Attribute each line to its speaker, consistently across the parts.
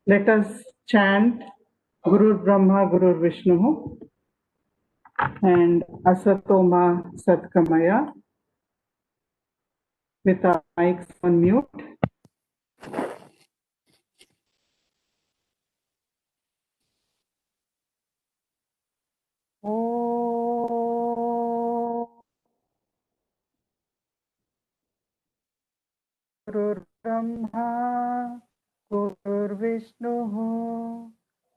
Speaker 1: Let us chant Guru Brahma, Guru Vishnu, and Asatoma Satkamaya with our mics on mute. Guru Brahma, Guru Vishnu,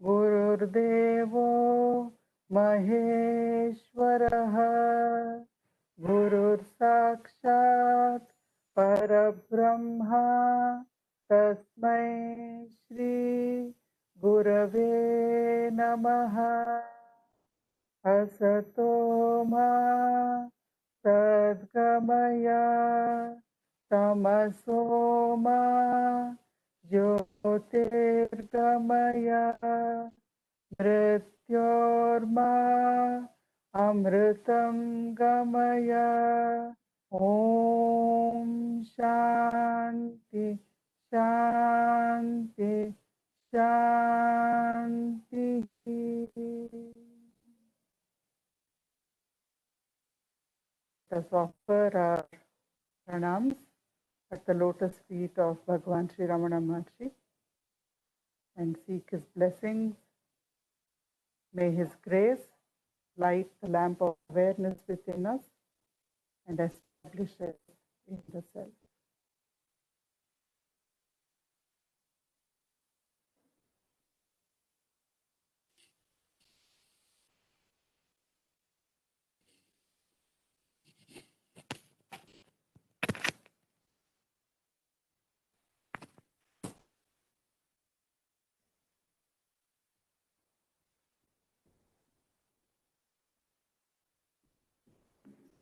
Speaker 1: Guru Devo Maheshwaraha, Guru Sakshat Parabrahma, Tasmai Shri Gurave Namaha. Asato ma sadgamaya tamaso ma jyotirgamaya mrityorma amritam gamaya. Om Shanti Shanti Shanti. Let us offer our pranams at the lotus feet of Bhagavan Sri Ramana Maharshi and seek his blessings. May his grace light the lamp of awareness within us and establish us in the self.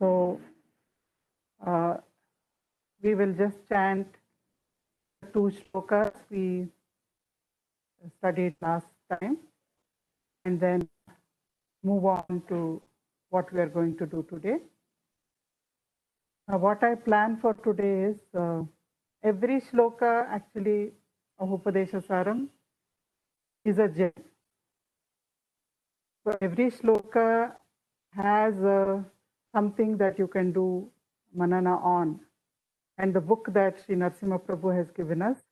Speaker 1: So we will just chant the 2 shlokas we studied last time and then move on to what we are going to do today. What I plan for today is every shloka actually of Upadesa Saram is a gem. So every shloka has something that you can do manana on. And the book that Sri Narasimha Prabhu has given us,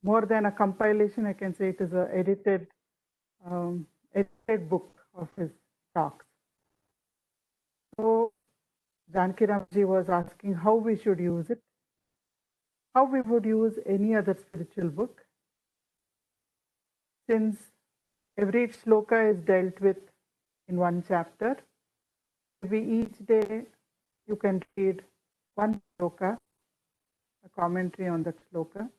Speaker 1: more than a compilation, I can say it is an edited book of his talks. So Janki Ramji was asking how we should use it, how we would use any other spiritual book, since every shloka is dealt with in one chapter. Maybe each day you can read one shloka, a commentary on that shloka,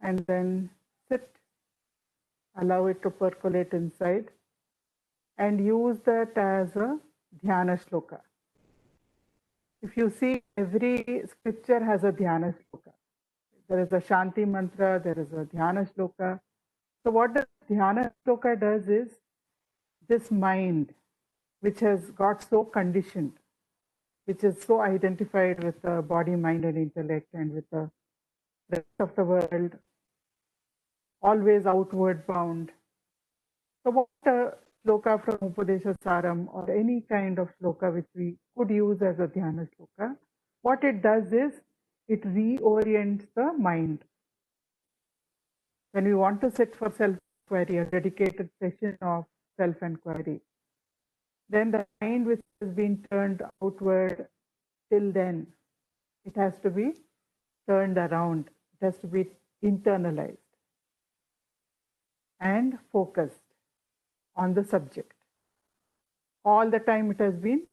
Speaker 1: and then sit, allow it to percolate inside, and use that as a dhyana shloka. If you see, every scripture has a dhyana shloka. There is a Shanti mantra, there is a dhyana shloka. So what the dhyana shloka does is, this mind, which has got so conditioned, which is so identified with the body, mind and intellect and with the rest of the world, always outward bound. So what a sloka from Upadesa Saram or any kind of sloka which we could use as a dhyana sloka, what it does is, it reorients the mind. When we want to sit for self-inquiry, a dedicated session of self-inquiry, then the mind which has been turned outward till then, it has to be turned around. It has to be internalized and focused on the subject. All the time it has been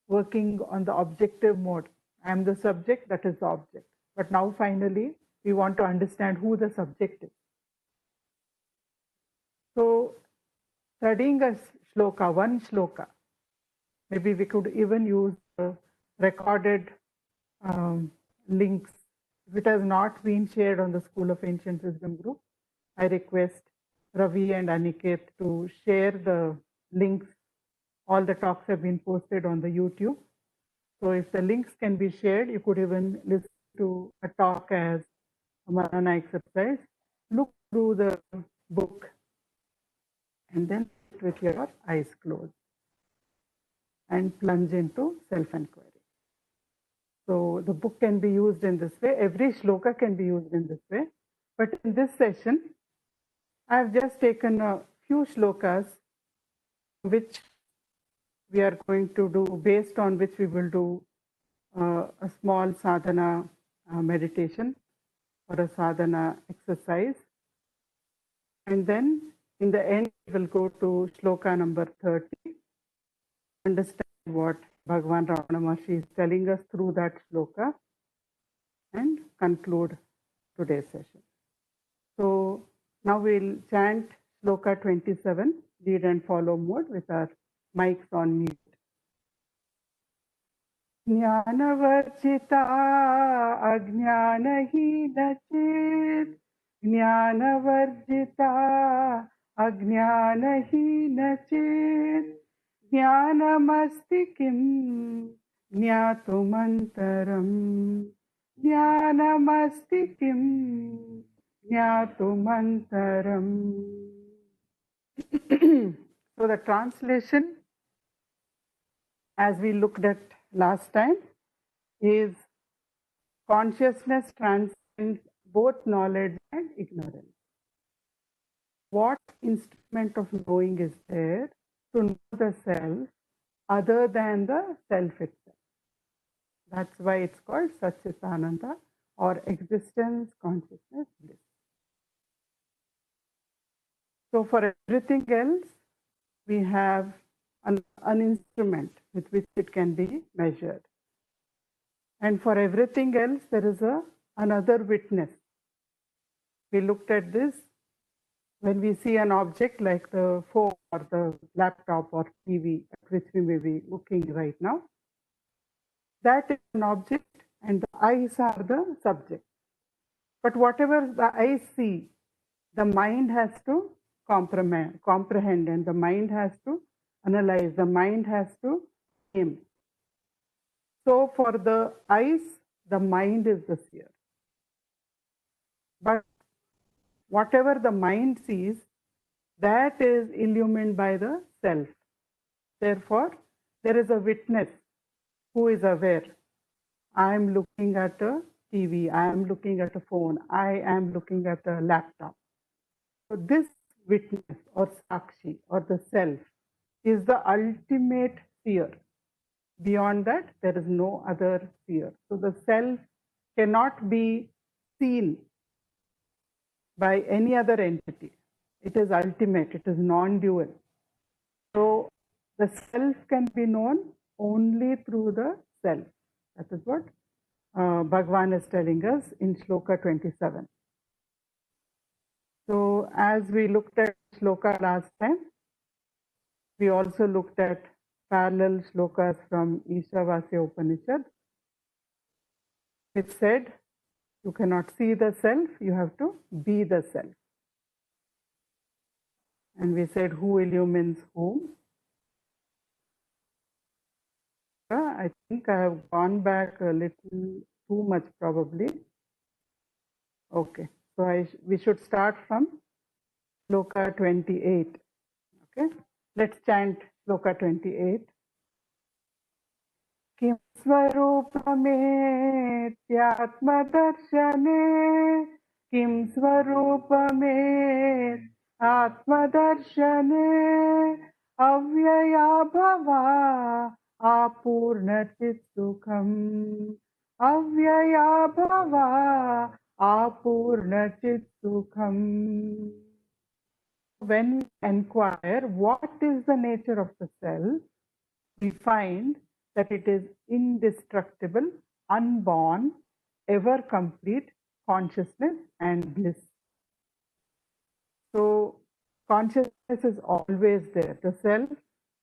Speaker 1: working on the objective mode. I am the subject, that is the object. But now finally, we want to understand who the subject is. So studying a shloka, one shloka, maybe we could even use recorded links. If it has not been shared on the School of Ancient Wisdom group, I request Ravi and Aniket to share the links. All the talks have been posted on the YouTube. So if the links can be shared, you could even listen to a talk as Manana exercise, look through the book and then sit with your eyes closed and plunge into self-enquiry. So the book can be used in this way. Every shloka can be used in this way. But in this session, I've just taken a few shlokas which we are going to do, based on which we will do a small sadhana meditation or a sadhana exercise. And then in the end, we will go to shloka number 30, understand what Bhagavan Ramana Maharshi is telling us through that shloka, and conclude today's session. So now we'll chant shloka 27, lead and follow mode with our mics on mute. Jnanavarjita ajnanahina chit, Jnanavarjita ajnanahina chit, Jnanamasti kim Jnatumantaram, Jnanamasti kim Jnatumantaram. So the translation, as we looked at last time, is consciousness transcends both knowledge and ignorance. What instrument of knowing is there to know the self other than the self itself? That's why it's called Satchitananda, or existence, consciousness, bliss. So for everything else, we have an instrument with which it can be measured. And for everything else, there is another witness. We looked at this when we see an object like the phone or the laptop or TV at which we may be looking right now. That is an object and the eyes are the subject. But whatever the eyes see, the mind has to comprehend, and the mind has to analyze, the mind has to aim. So for the eyes, the mind is the seer. But whatever the mind sees, that is illumined by the self. Therefore, there is a witness who is aware. I am looking at a TV, I am looking at a phone, I am looking at a laptop. So this witness or sakshi or the self is the ultimate seer. Beyond that, there is no other seer. So the self cannot be seen by any other entity. It is ultimate, it is non-dual. So the self can be known only through the self. That is what Bhagavan is telling us in Shloka 27. So as we looked at Shloka last time, we also looked at parallel Shlokas from Ishavasya Upanishad. It said, you cannot see the self, you have to be the self. And we said, who illumines whom? I think I have gone back a little too much probably. Okay, so we should start from Shloka 28. Okay, let's chant Shloka 28. Kim svarupametyatmadarshane, Kim svarupamet atmadarshane, avyaya bhava apurnachit sukham, avyaya bhava apurnachit sukham. When we inquire what is the nature of the self, we find that it is indestructible, unborn, ever complete consciousness and bliss. So consciousness is always there. The self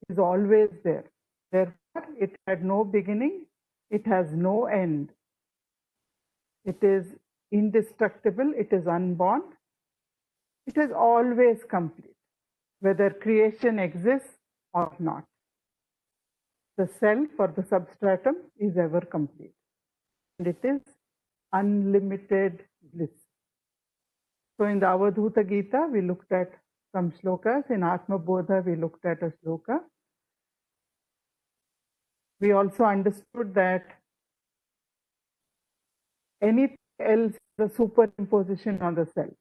Speaker 1: is always there. Therefore, it had no beginning, it has no end. It is indestructible, it is unborn, it is always complete, whether creation exists or not. The self or the substratum is ever complete. And it is unlimited bliss. So in the Avadhuta Gita, we looked at some shlokas. In Atma Bodha, we looked at a shloka. We also understood that anything else is a superimposition on the self.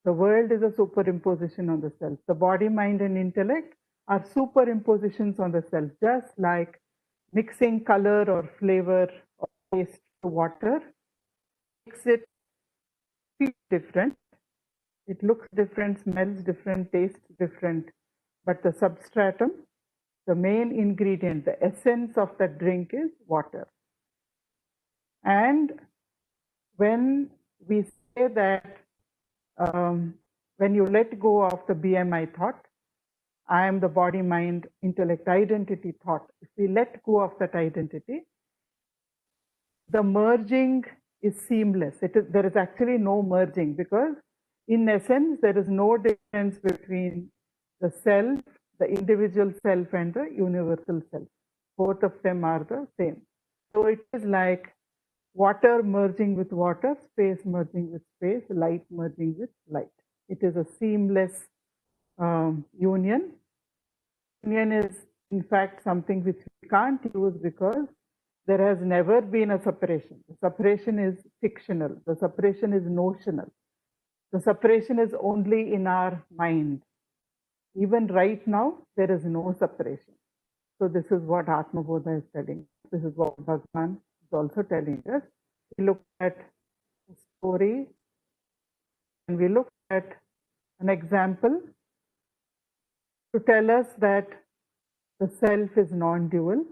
Speaker 1: The world is a superimposition on the self. The body, mind, and intellect are superimpositions on the self, just like mixing color or flavor or taste to water makes it feel different. It looks different, smells different, tastes different, but the substratum, the main ingredient, the essence of that drink is water. And when we say that when you let go of the BMI thought, I am the body, mind, intellect, identity thought. If we let go of that identity, the merging is seamless. There is actually no merging, because in essence, there is no difference between the self, the individual self, and the universal self. Both of them are the same. So it is like water merging with water, space merging with space, light merging with light. It is a seamless union. Union is, in fact, something which we can't use because there has never been a separation. The separation is fictional. The separation is notional. The separation is only in our mind. Even right now, there is no separation. So this is what Atma Bodha is telling. This is what Bhagavan is also telling us. We look at a story and we look at an example to tell us that the self is non-dual.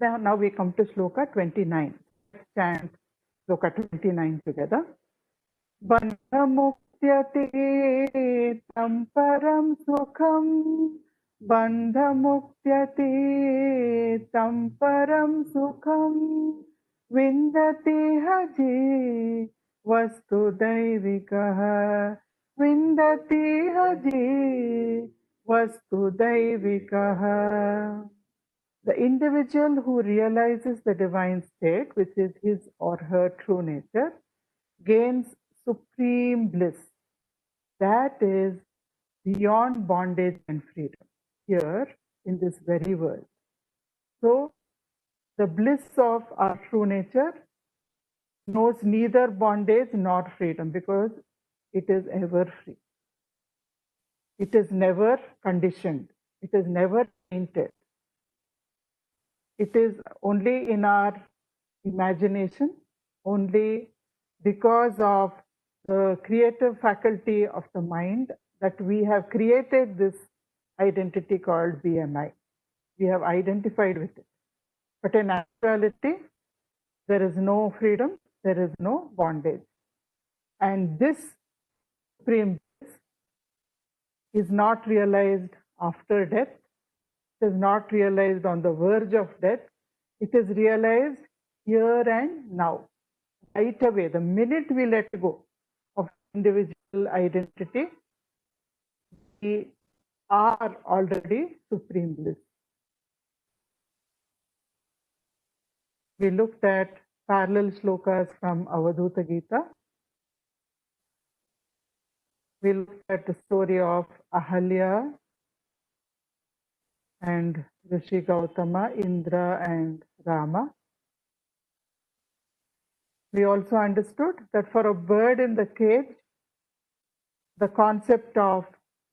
Speaker 1: Now we come to Shloka 29. Let's chant Shloka 29 together. Bandhamuktyatetam param sukham. Bandhamuktyatetam param sukham. Vindati haji vastu daivikaha. Vindati haji vastu daivikaha. The individual who realizes the divine state, which is his or her true nature, gains supreme bliss. That is beyond bondage and freedom, here in this very world. So, the bliss of our true nature knows neither bondage nor freedom, because it is ever free. It is never conditioned. It is never tainted. It is only in our imagination, only because of the creative faculty of the mind that we have created this identity called BMI. We have identified with it. But in actuality, there is no freedom, there is no bondage. And this supreme bliss is not realized after death. It is not realized on the verge of death. It is realized here and now, right away. The minute we let go of individual identity, we are already supreme bliss. We looked at parallel shlokas from Avadhuta Gita. We looked at the story of Ahalya and Rishi Gautama, Indra and Rama. We also understood that for a bird in the cage, the concept of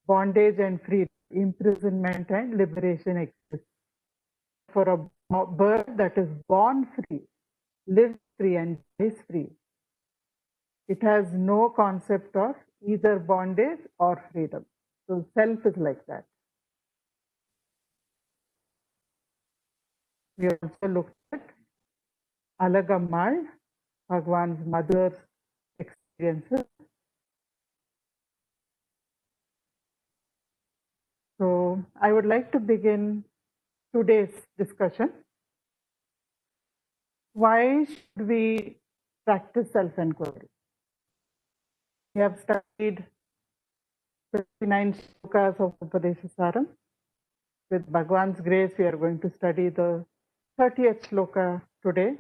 Speaker 1: bondage and freedom, imprisonment and liberation exists. For a bird that is born free, lives free and dies free, it has no concept of either bondage or freedom. So self is like that. We also looked at Alagammal, Bhagavan's mother's experiences. So I would like to begin today's discussion. Why should we practice self-enquiry? We have studied 29 Slokas of Upadesa Saram. With Bhagavan's grace, we are going to study the 30th Shloka today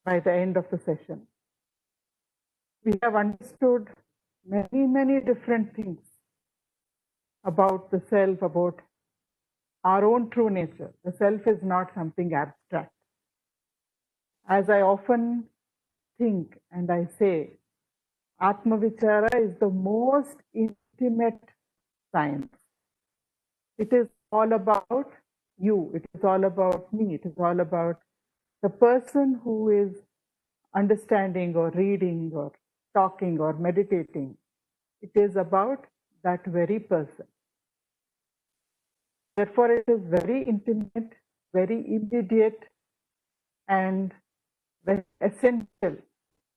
Speaker 1: by the end of the session. we have understood many different things about the self, about our own true nature. The self is not something abstract. As I often think and I say, Atma Vichara is the most intimate science. It is all about you. It is all about me. It is all about the person who is understanding or reading or talking or meditating. It is about that very person. Therefore, it is very intimate, very immediate, and very essential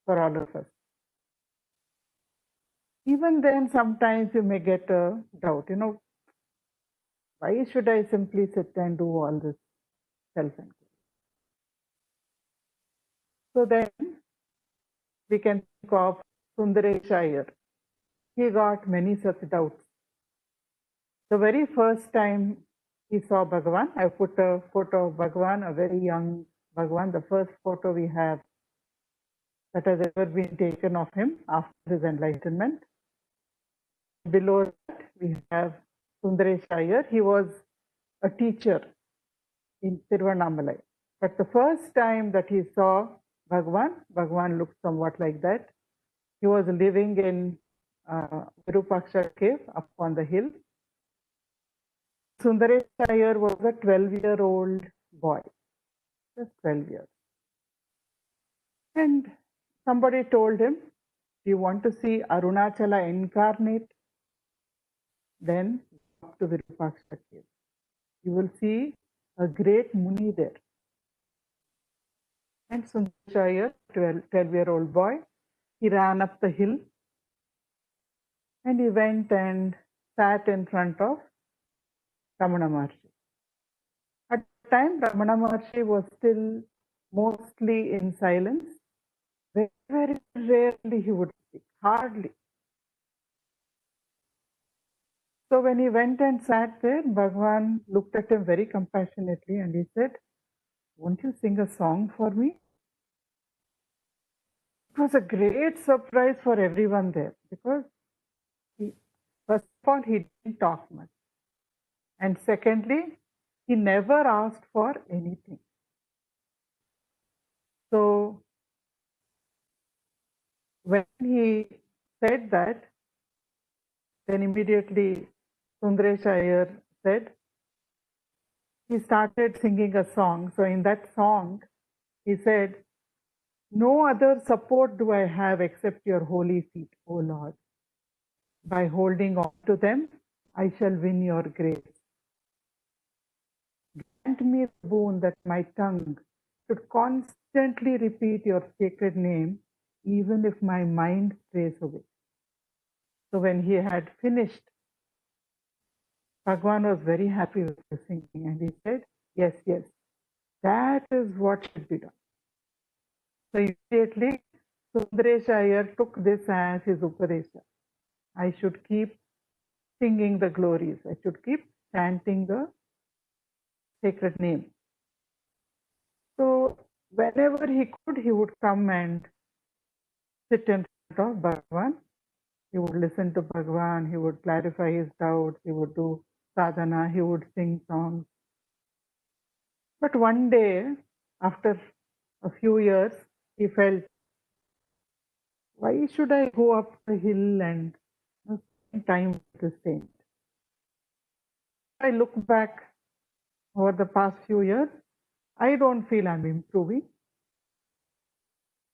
Speaker 1: for all of us. Even then, sometimes you may get a doubt, why should I simply sit and do all this self-enquiry? So then we can think of Sundaresh Iyer. He got many such doubts. The very first time he saw Bhagavan, I put a photo of Bhagavan, a very young Bhagavan, the first photo we have that has ever been taken of him after his enlightenment. Below that, we have Sundaresh Iyer. He was a teacher in Tiruvannamalai. But the first time that he saw Bhagavan, Bhagavan looked somewhat like that. He was living in Virupaksha cave up on the hill. Sundaresh Iyer was a 12-year-old boy, just 12 years. And somebody told him, do you want to see Arunachala incarnate? Then go to Virupaksha cave. You will see a great Muni there. And Sundaresh Iyer, 12-year-old boy, he ran up the hill and he went and sat in front of Ramana Maharshi. At the time, Ramana Maharshi was still mostly in silence. Very, very rarely he would speak, hardly. So when he went and sat there, Bhagavan looked at him very compassionately and he said, won't you sing a song for me? It was a great surprise for everyone there because first of all, he didn't talk much. And secondly, he never asked for anything. So when he said that, then immediately Sundaresh Iyer said, he started singing a song. So in that song, he said, no other support do I have except your holy feet, O Lord. By holding on to them, I shall win your grace. Grant me the boon that my tongue should constantly repeat your sacred name, even if my mind strays away. So when he had finished, Bhagavan was very happy with the singing and he said, yes, that is what should be done. So immediately, Sundaresh Iyer took this as his Upadesa. I should keep singing the glories. I should keep chanting the sacred name. So whenever he could, he would come and sit in front of Bhagavan. He would listen to Bhagavan. He would clarify his doubts. He would do sadhana. He would sing songs. But one day, after a few years, he felt, why should I go up the hill and spend time with the saint? I look back over the past few years, I don't feel I'm improving.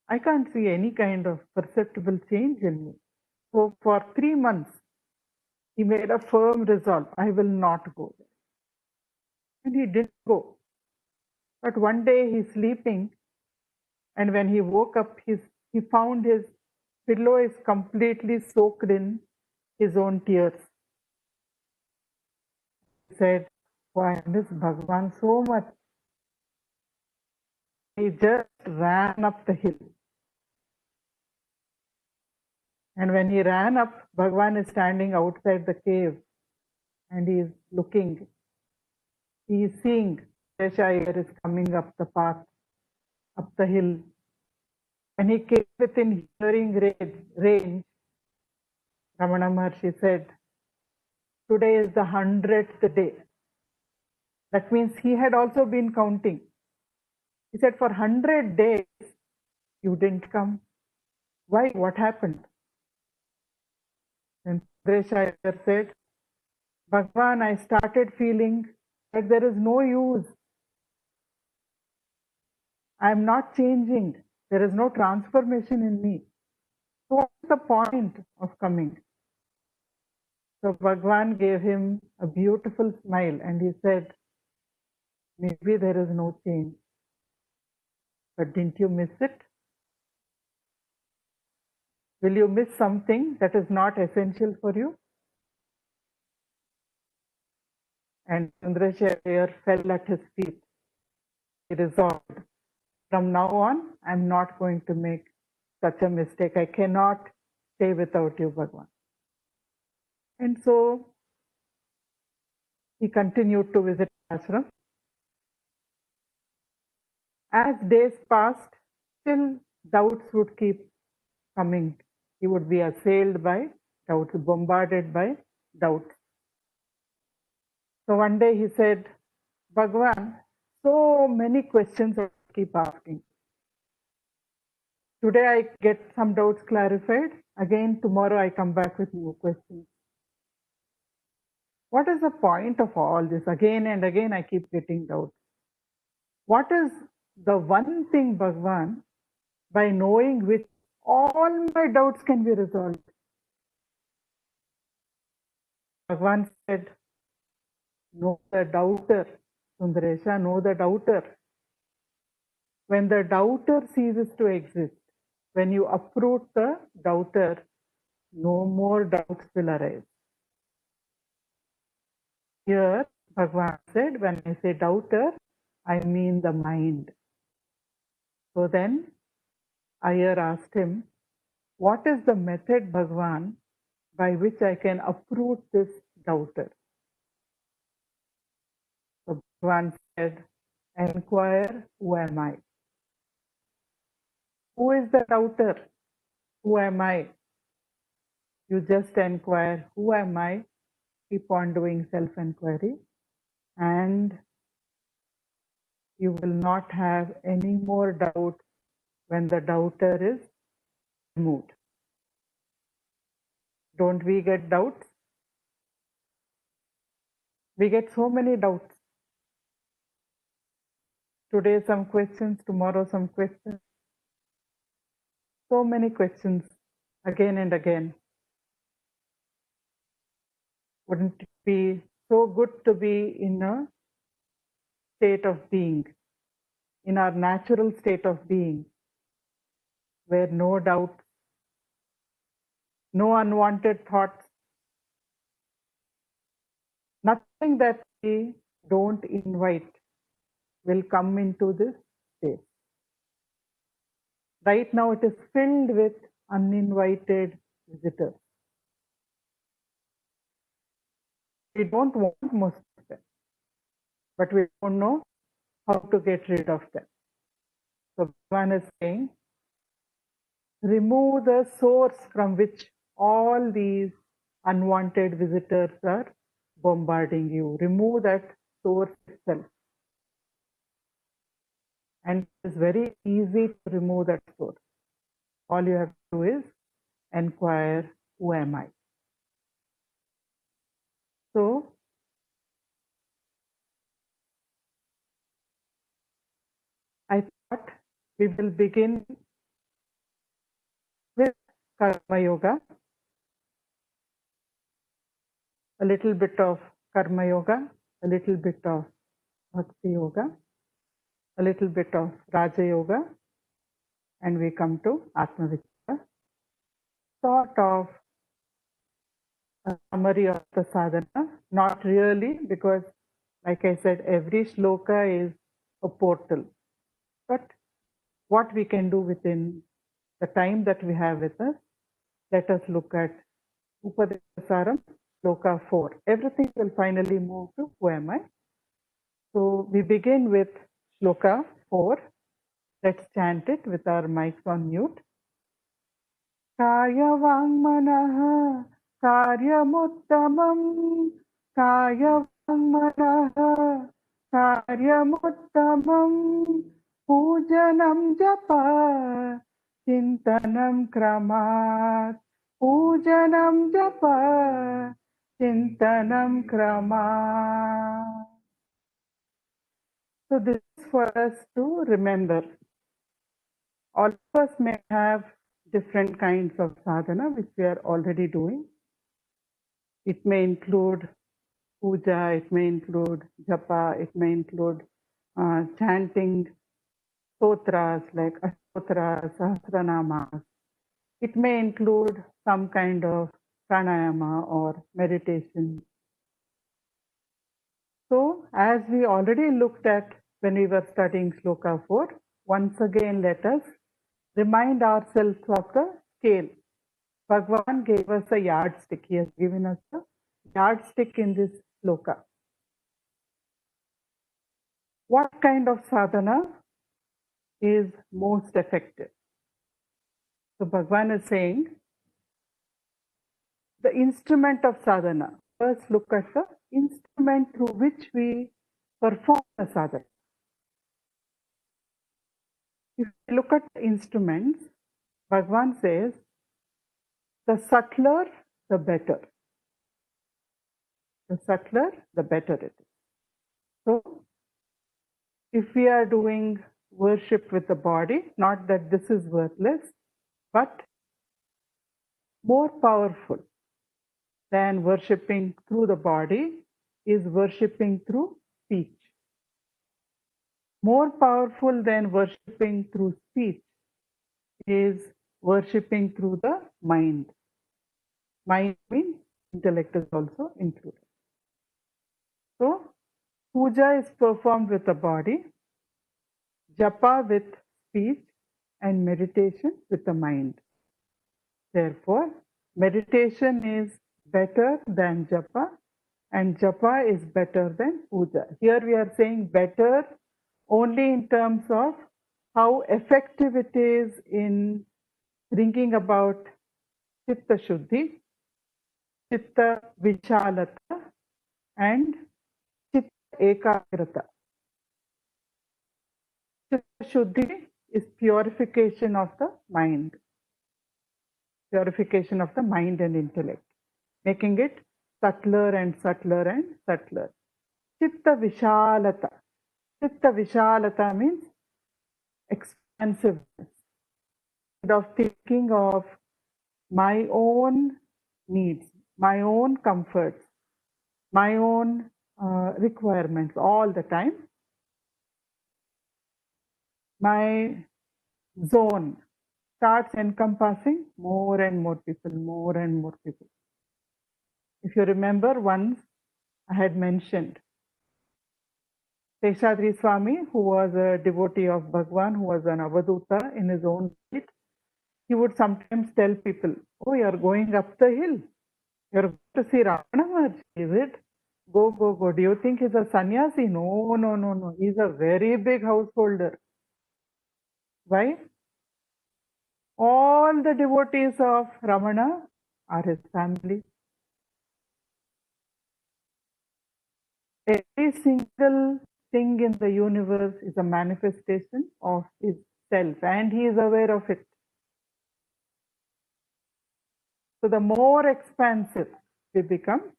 Speaker 1: I can't see any kind of perceptible change in me. So for 3 months, he made a firm resolve, I will not go there. And he didn't go. But one day he's sleeping, and when he woke up, he found his pillow is completely soaked in his own tears. He said, oh, I miss Bhagavan so much. He just ran up the hill. And when he ran up, Bhagavan is standing outside the cave and he is looking. He is seeing Sundaresh Iyer is coming up the path, up the hill. When he came within hearing range, Ramana Maharshi said, today is the 100th day. That means he had also been counting. He said, for 100 days, you didn't come. Why? What happened? And Upadesa said, Bhagavan, I started feeling that there is no use. I am not changing. There is no transformation in me. So what's the point of coming? So Bhagavan gave him a beautiful smile and he said, maybe there is no change. But didn't you miss it? Will you miss something that is not essential for you? And Chandrasekhar fell at his feet. He resolved, from now on, I'm not going to make such a mistake. I cannot stay without you, Bhagavan. And so he continued to visit ashram. As days passed, still doubts would keep coming. He would be assailed by doubts, bombarded by doubts. So one day he said, Bhagavan, so many questions I keep asking. Today I get some doubts clarified. Again, tomorrow I come back with new questions. What is the point of all this? Again and again I keep getting doubts. What is the one thing, Bhagavan, by knowing which all my doubts can be resolved? Bhagavan said, know the doubter. Sundaresha, know the doubter. When the doubter ceases to exist, when you uproot the doubter, no more doubts will arise. Here, Bhagavan said, when I say doubter, I mean the mind. So then, Iyer asked him, what is the method, Bhagavan, by which I can uproot this doubter? So Bhagavan said, inquire, who am I? Who is the doubter? Who am I? You just inquire, who am I? Keep on doing self-enquiry, and you will not have any more doubt when the doubter is removed. Don't we get doubts? We get so many doubts. Today some questions, tomorrow some questions. So many questions again and again. Wouldn't it be so good to be in a state of being, in our natural state of being, where no doubt, no unwanted thoughts, nothing that we don't invite will come into this state. Right now it is filled with uninvited visitors. We don't want most of them, but we don't know how to get rid of them. So Bhagavan is saying, remove the source from which all these unwanted visitors are bombarding you. Remove that source itself. And it is very easy to remove that source. All you have to do is inquire, who am I? So, I thought we will begin with Karma Yoga, a little bit of Karma Yoga, a little bit of Bhakti Yoga, a little bit of Raja Yoga, and we come to Atma Vichara, sort of a summary of the sadhana. Not really, because like I said, every shloka is a portal. But what we can do within the time that we have with us, let us look at Upadesa Saram, Shloka 4. Everything will finally move to who am I. So we begin with Shloka 4. Let's chant it with our mics on mute. Kaya Vangmanaha Karyamuttamam Kaya Vangmanaha Karyamuttamam Pujanam Japa Chintanam Kramat Pujanam Japa Chintanam Kramat. So this is for us to remember. All of us may have different kinds of sadhana which we are already doing. It may include puja, it may include japa, it may include chanting stotras like Ashtotra, Sahasranamas. It may include some kind of pranayama or meditation. So, as we already looked at when we were studying Shloka 4, once again let us remind ourselves of the scale. Bhagavan gave us a yardstick. He has given us a yardstick in this sloka. What kind of sadhana is most effective? So Bhagavan is saying the instrument of sadhana. First look at the instrument through which we perform the sadhana. If we look at the instruments, Bhagavan says, the subtler, the better. The subtler, the better it is. So, if we are doing worship with the body, not that this is worthless, but more powerful than worshipping through the body is worshipping through speech. More powerful than worshipping through speech is worshipping through the mind. Mind means intellect is also included. So, puja is performed with the body, japa with speech, and meditation with the mind. Therefore, meditation is better than japa, and japa is better than puja. Here we are saying better only in terms of how effective it is in bringing about chitta shuddhi, chitta vichalata, and chitta ekagrata. Chitta shuddhi is purification of the mind. Purification of the mind and intellect, making it subtler and subtler and subtler. Chitta vishalata. Chitta vishalata means expansiveness. Instead of thinking of my own needs, my own comforts, my own requirements all the time, my zone starts encompassing more and more people, more and more people. If you remember, once I had mentioned Seshadri Swami, who was a devotee of Bhagavan, who was an avaduta in his own right, he would sometimes tell people, oh, you're going up the hill. You're going to see Ramana Maharshi, is it? Go, go, go. Do you think he's a sannyasi? No, no, no, no. He's a very big householder. Why? All the devotees of Ramana are his family. Every single thing in the universe is a manifestation of his self, and he is aware of it. So the more expansive we become,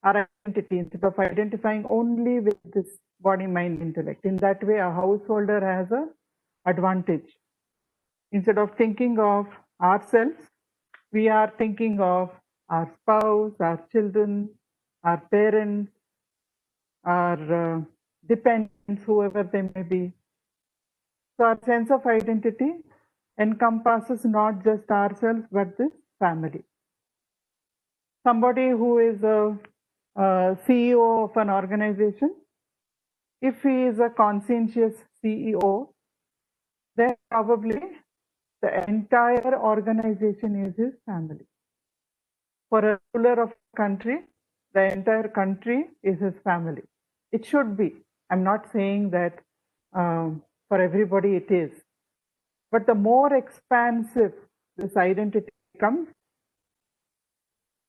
Speaker 1: our identity, instead of identifying only with this body, mind, intellect, in that way a householder has an advantage. Instead of thinking of ourselves, we are thinking of our spouse, our children, our parents, our dependents, whoever they may be. So our sense of identity encompasses not just ourselves, but this family. Somebody who is a CEO of an organization, if he is a conscientious CEO, then probably the entire organization is his family. For a ruler of a country, the entire country is his family. It should be. I'm not saying that for everybody it is. But the more expansive this identity becomes,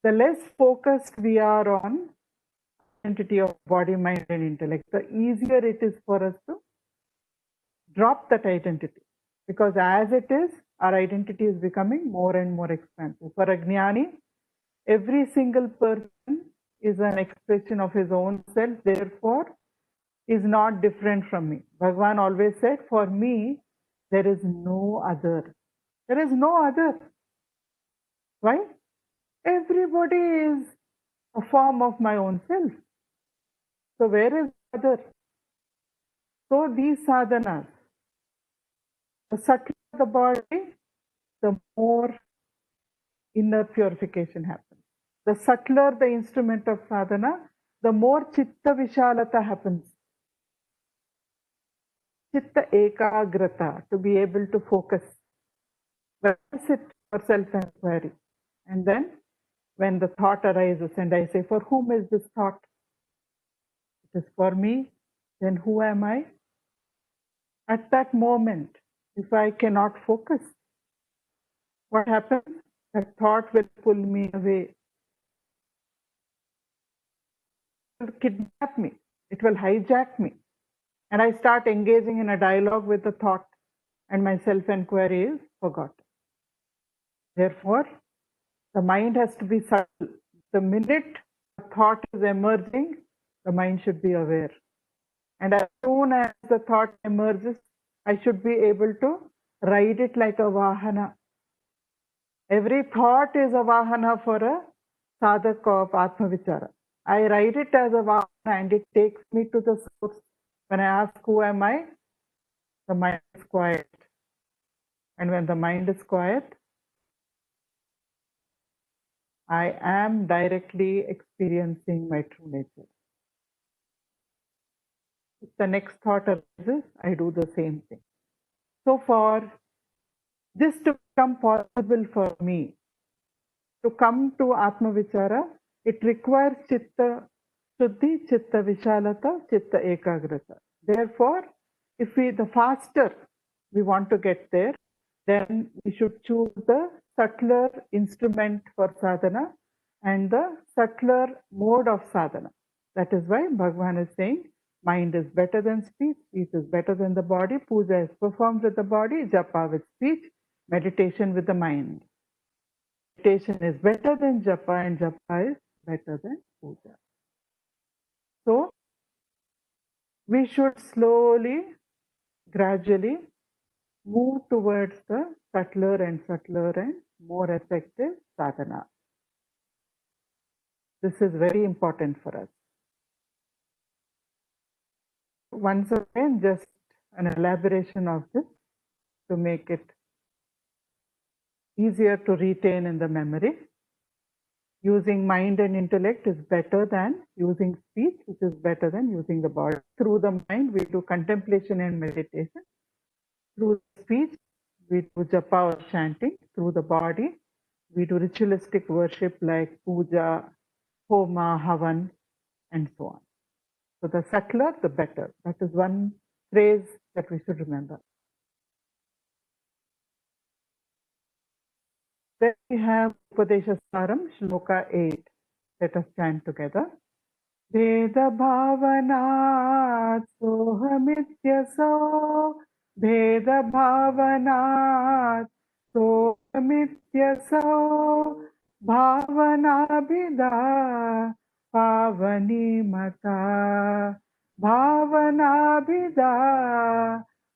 Speaker 1: the less focused we are on identity of body, mind, and intellect, the easier it is for us to drop that identity. Because as it is, our identity is becoming more and more expansive. For a jnani, every single person is an expression of his own self, therefore is not different from me. Bhagavan always said, for me, there is no other. There is no other. Why? Everybody is a form of my own self. So where is the other? So these sadhanas, the subtler the body, the more inner purification happens. The subtler the instrument of sadhana, the more chitta vishalata happens. Chitta ekagrata, to be able to focus. Where is it for self-enquiry? And then when the thought arises and I say, for whom is this thought? It is for me. Then who am I? At that moment, if I cannot focus, what happens? That thought will pull me away. It will kidnap me. It will hijack me. And I start engaging in a dialogue with the thought, and my self-enquiry is forgotten. Therefore, the mind has to be subtle. The minute a thought is emerging, the mind should be aware. And as soon as the thought emerges, I should be able to ride it like a vahana. Every thought is a vahana for a sadhaka of Atma Vichara. I ride it as a vahana and it takes me to the source. When I ask who am I, the mind is quiet. And when the mind is quiet, I am directly experiencing my true nature. If the next thought arises, I do the same thing. So for this to become possible for me, to come to Atma Vichara, it requires Chitta Shuddhi, Chitta Vishalata, Chitta Ekagrata. Therefore, if the faster we want to get there, then we should choose the subtler instrument for sadhana and the subtler mode of sadhana. That is why Bhagavan is saying, mind is better than speech, speech is better than the body, puja is performed with the body, japa with speech, meditation with the mind. Meditation is better than japa and japa is better than puja. So, we should slowly, gradually move towards the subtler and more effective sadhana. This is very important for us. Once again, just an elaboration of this to make it easier to retain in the memory. Using mind and intellect is better than using speech, which is better than using the body. Through the mind, we do contemplation and meditation. Through speech, we do japa or chanting. Through the body, we do ritualistic worship like puja, homa, havan, and so on. So the subtler, the better. That is one phrase that we should remember. Then we have Upadesa Saram, Shloka 8. Let us chant together. Veda bhavanat sohamityaso, Veda bhavanat sohamityaso, Bhavanabhida pavani mata, Bhavanabhida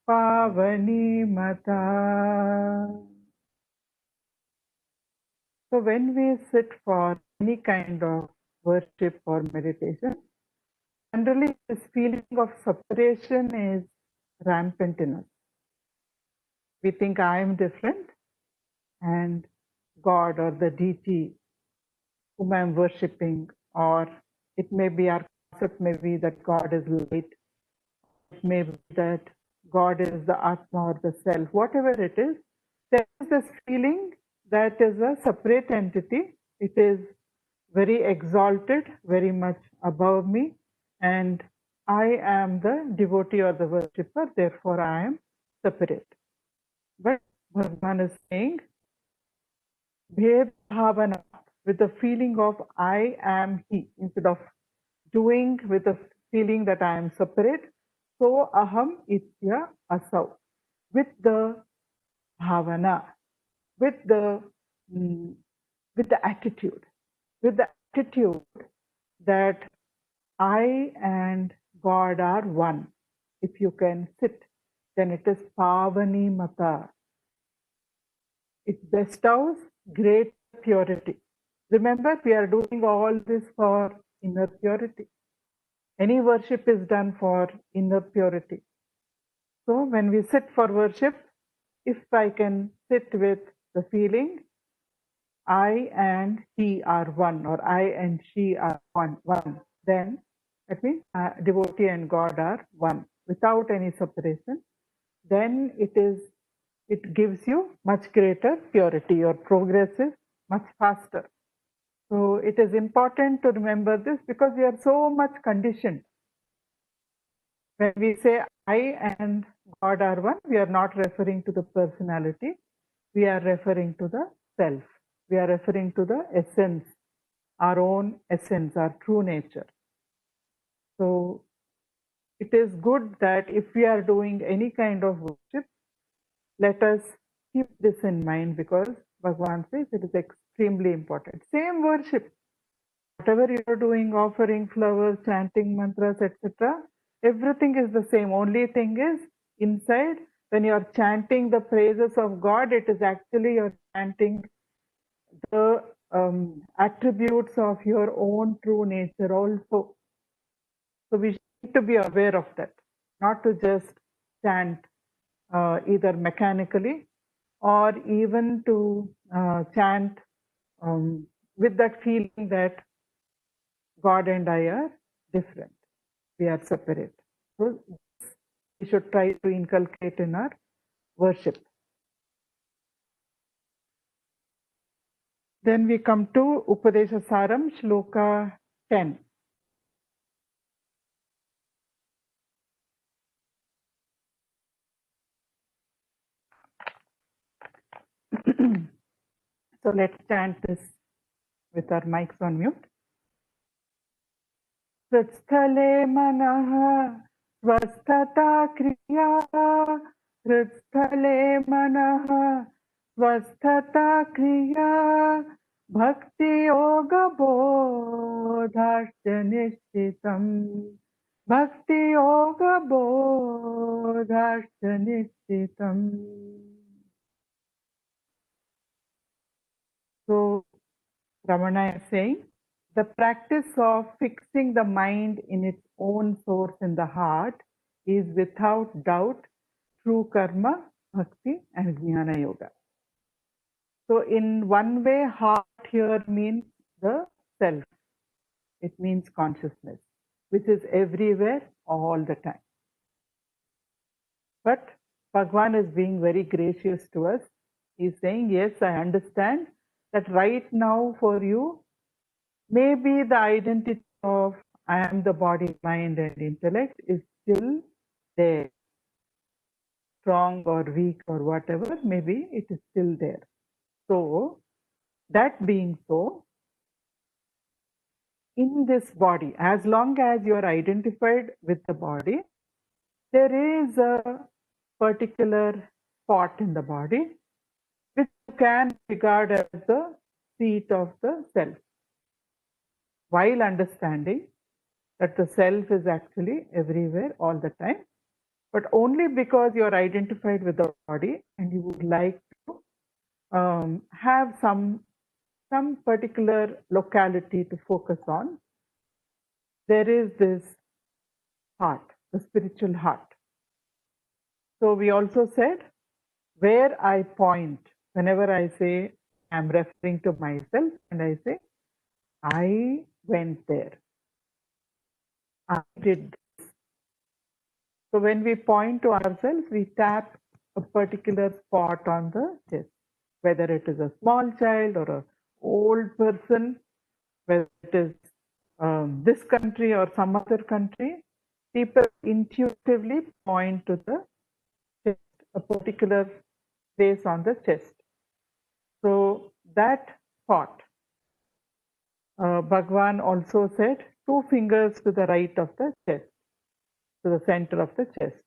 Speaker 1: pavani mata. So when we sit for any kind of worship or meditation, generally this feeling of separation is rampant in us. We think I am different and God or the deity whom I am worshipping, or it may be our concept may be that God is light, it may be that God is the Atma or the Self, whatever it is, there is this feeling that is a separate entity. It is very exalted, very much above me, and I am the devotee or the worshipper, therefore I am separate. But Bhagavan is saying, Bhed Bhavana, with the feeling of I am He, instead of doing with the feeling that I am separate. So aham itya asau, with the bhavana, with the mm, with the attitude, that I and God are one. If you can sit, then it is pavani mata. It bestows great purity. Remember, we are doing all this for inner purity. Any worship is done for inner purity. So when we sit for worship, if I can sit with the feeling, I and He are one, or I and she are one, then that means devotee and God are one, without any separation. Then it gives you much greater purity. Your progress is much faster. So it is important to remember this, because we are so much conditioned. When we say I and God are one, we are not referring to the personality. We are referring to the self. We are referring to the essence, our own essence, our true nature. So it is good that if we are doing any kind of worship, let us keep this in mind, because Bhagavan says it is extremely important. Same worship, whatever you are doing, offering flowers, chanting mantras, etc., everything is the same. Only thing is, inside, when you are chanting the praises of God, it is actually you're chanting the attributes of your own true nature also. So we need to be aware of that, not to just chant either mechanically, or even to chant with that feeling that God and I are different, we are separate. So we should try to inculcate in our worship. Then we come to Upadesa Saram, Shloka 10. So let's chant this with our mics on mute. हृत्स्थले मनः स्वस्थता क्रिया, हृत्स्थले मनः स्वस्थता क्रिया, भक्ति योग बोधाश्च निश्चितम्, भक्ति योग बोधाश्च निश्चितम्. So Ramana is saying, the practice of fixing the mind in its own source in the heart is without doubt true karma, bhakti and jnana yoga. So in one way, heart here means the self. It means consciousness, which is everywhere all the time. But Bhagavan is being very gracious to us. He's saying, yes, I understand that right now for you, maybe the identity of I am the body, mind and intellect is still there. Strong or weak or whatever, maybe it is still there. So, that being so, in this body, as long as you are identified with the body, there is a particular spot in the body which you can regard as the seat of the self, while understanding that the self is actually everywhere all the time, but only because you are identified with the body and you would like to have some particular locality to focus on, there is this heart, the spiritual heart. So we also said, where I point, whenever I say I'm referring to myself and I say, I went there, I did this. So when we point to ourselves, we tap a particular spot on the chest, whether it is a small child or an old person, whether it is this country or some other country, people intuitively point to the chest, a particular place on the chest. So that spot, Bhagavan also said 2 fingers to the right of the chest, to the center of the chest.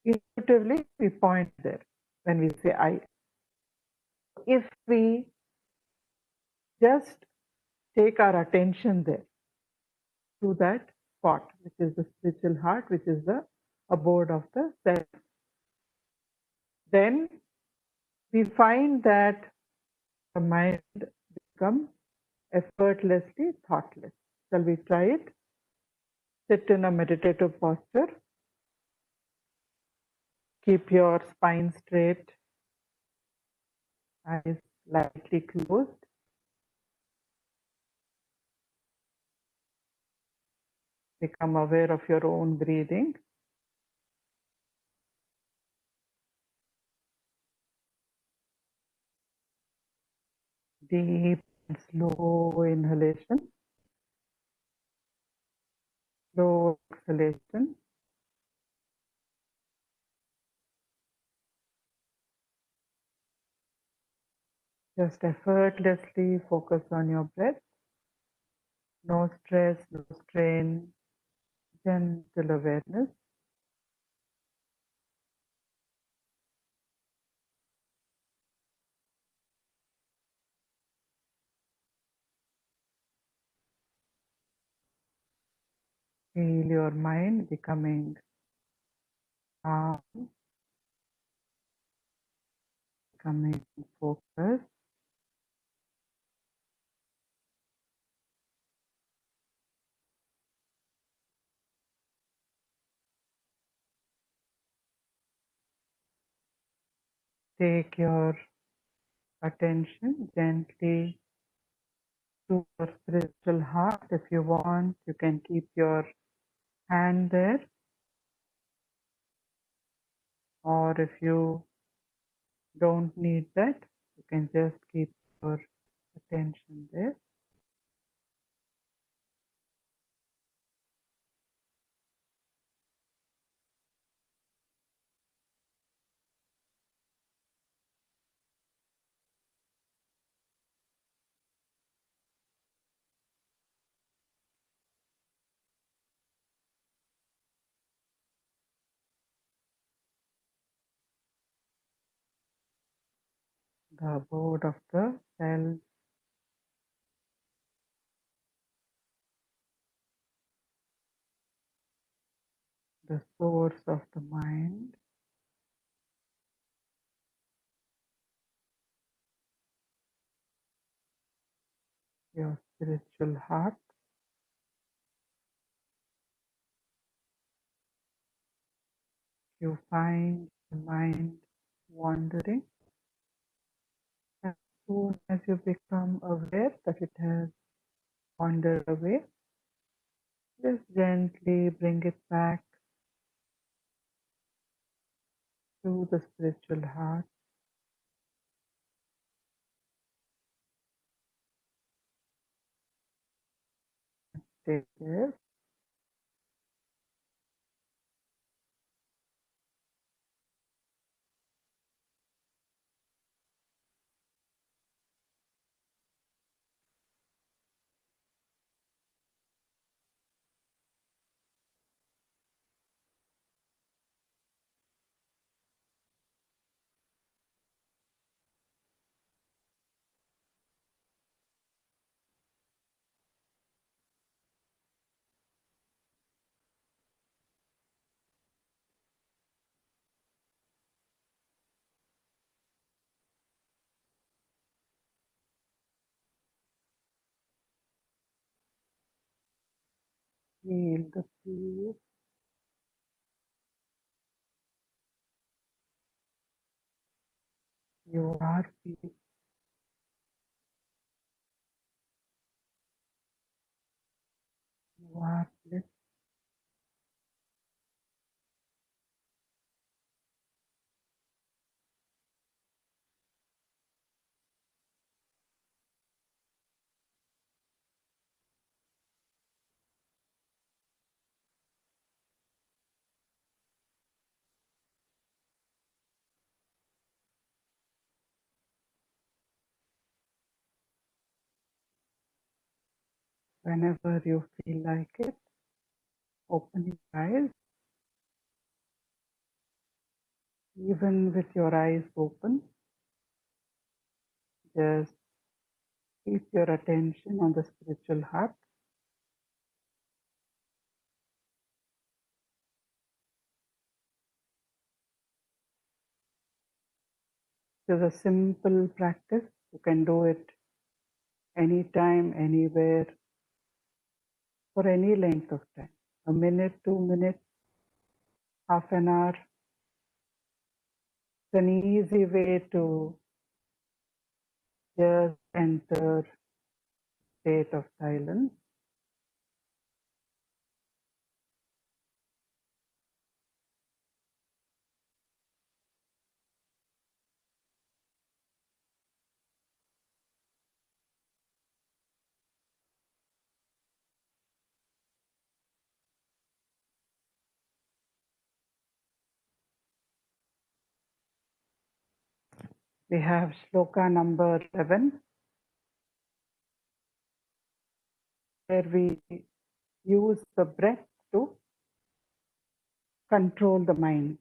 Speaker 1: Intuitively, we point there when we say I. If we just take our attention there to that spot, which is the spiritual heart, which is the abode of the self, then we find that the mind becomes effortlessly thoughtless. Shall we try it? Sit in a meditative posture. Keep your spine straight, eyes lightly closed. Become aware of your own breathing. Deep and slow inhalation, slow exhalation. Just effortlessly focus on your breath. No stress, no strain, gentle awareness. Feel your mind becoming calm, becoming focused. Take your attention gently to your spiritual heart. If you want, you can keep your hand there, or if you don't need that, you can just keep your attention there. The abode of the self, the source of the mind, your spiritual heart. You find the mind wandering. As soon as you become aware that it has wandered away, just gently bring it back to the spiritual heart. Stay there. Feel the peace. You are peace. You are bliss. Whenever you feel like it, open your eyes. Even with your eyes open, just keep your attention on the spiritual heart. It's a simple practice. You can do it anytime, anywhere, for any length of time. A minute, 2 minutes, half an hour. It's an easy way to just enter state of silence. We have Shloka number 7, where we use the breath to control the mind.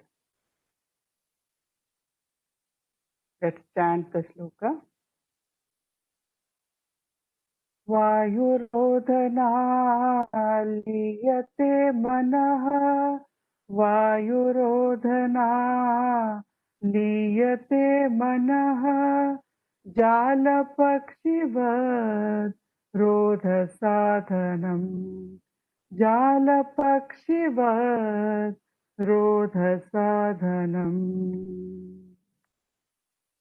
Speaker 1: Let's chant the Shloka. वायुरोधना लीयते मनः वायुरोधना लीयते मनः जालपक्षिवत् रोधसाधनम् जालपक्षिवत् रोधसाधनम्.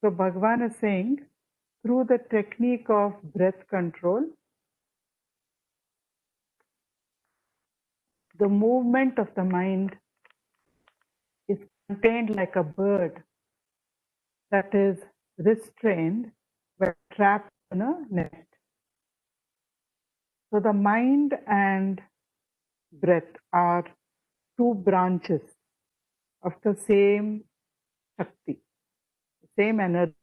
Speaker 1: So Bhagavan is saying, through the technique of breath control, the movement of the mind is contained like a bird that is restrained but trapped in a nest. So the mind and breath are two branches of the same Shakti, same energy,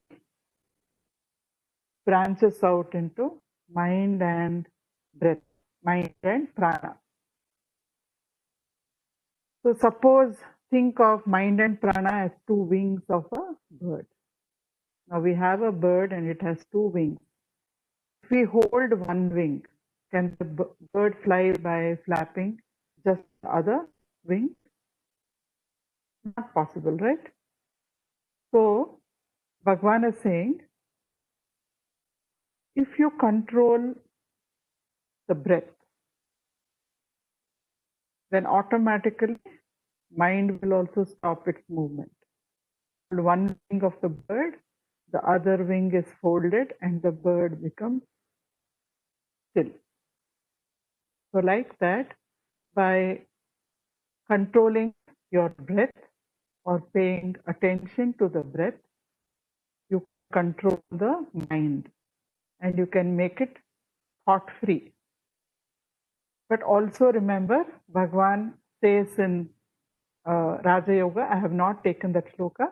Speaker 1: branches out into mind and breath, mind and prana. So suppose, think of mind and prana as two wings of a bird. Now we have a bird and it has two wings. If we hold one wing, can the bird fly by flapping just the other wing? Not possible, right? So Bhagavan is saying, if you control the breath, then automatically mind will also stop its movement. One wing of the bird, the other wing is folded and the bird becomes still. So like that, by controlling your breath or paying attention to the breath, you control the mind and you can make it thought-free. But also remember, Bhagavan says in Raja Yoga, I have not taken that shloka,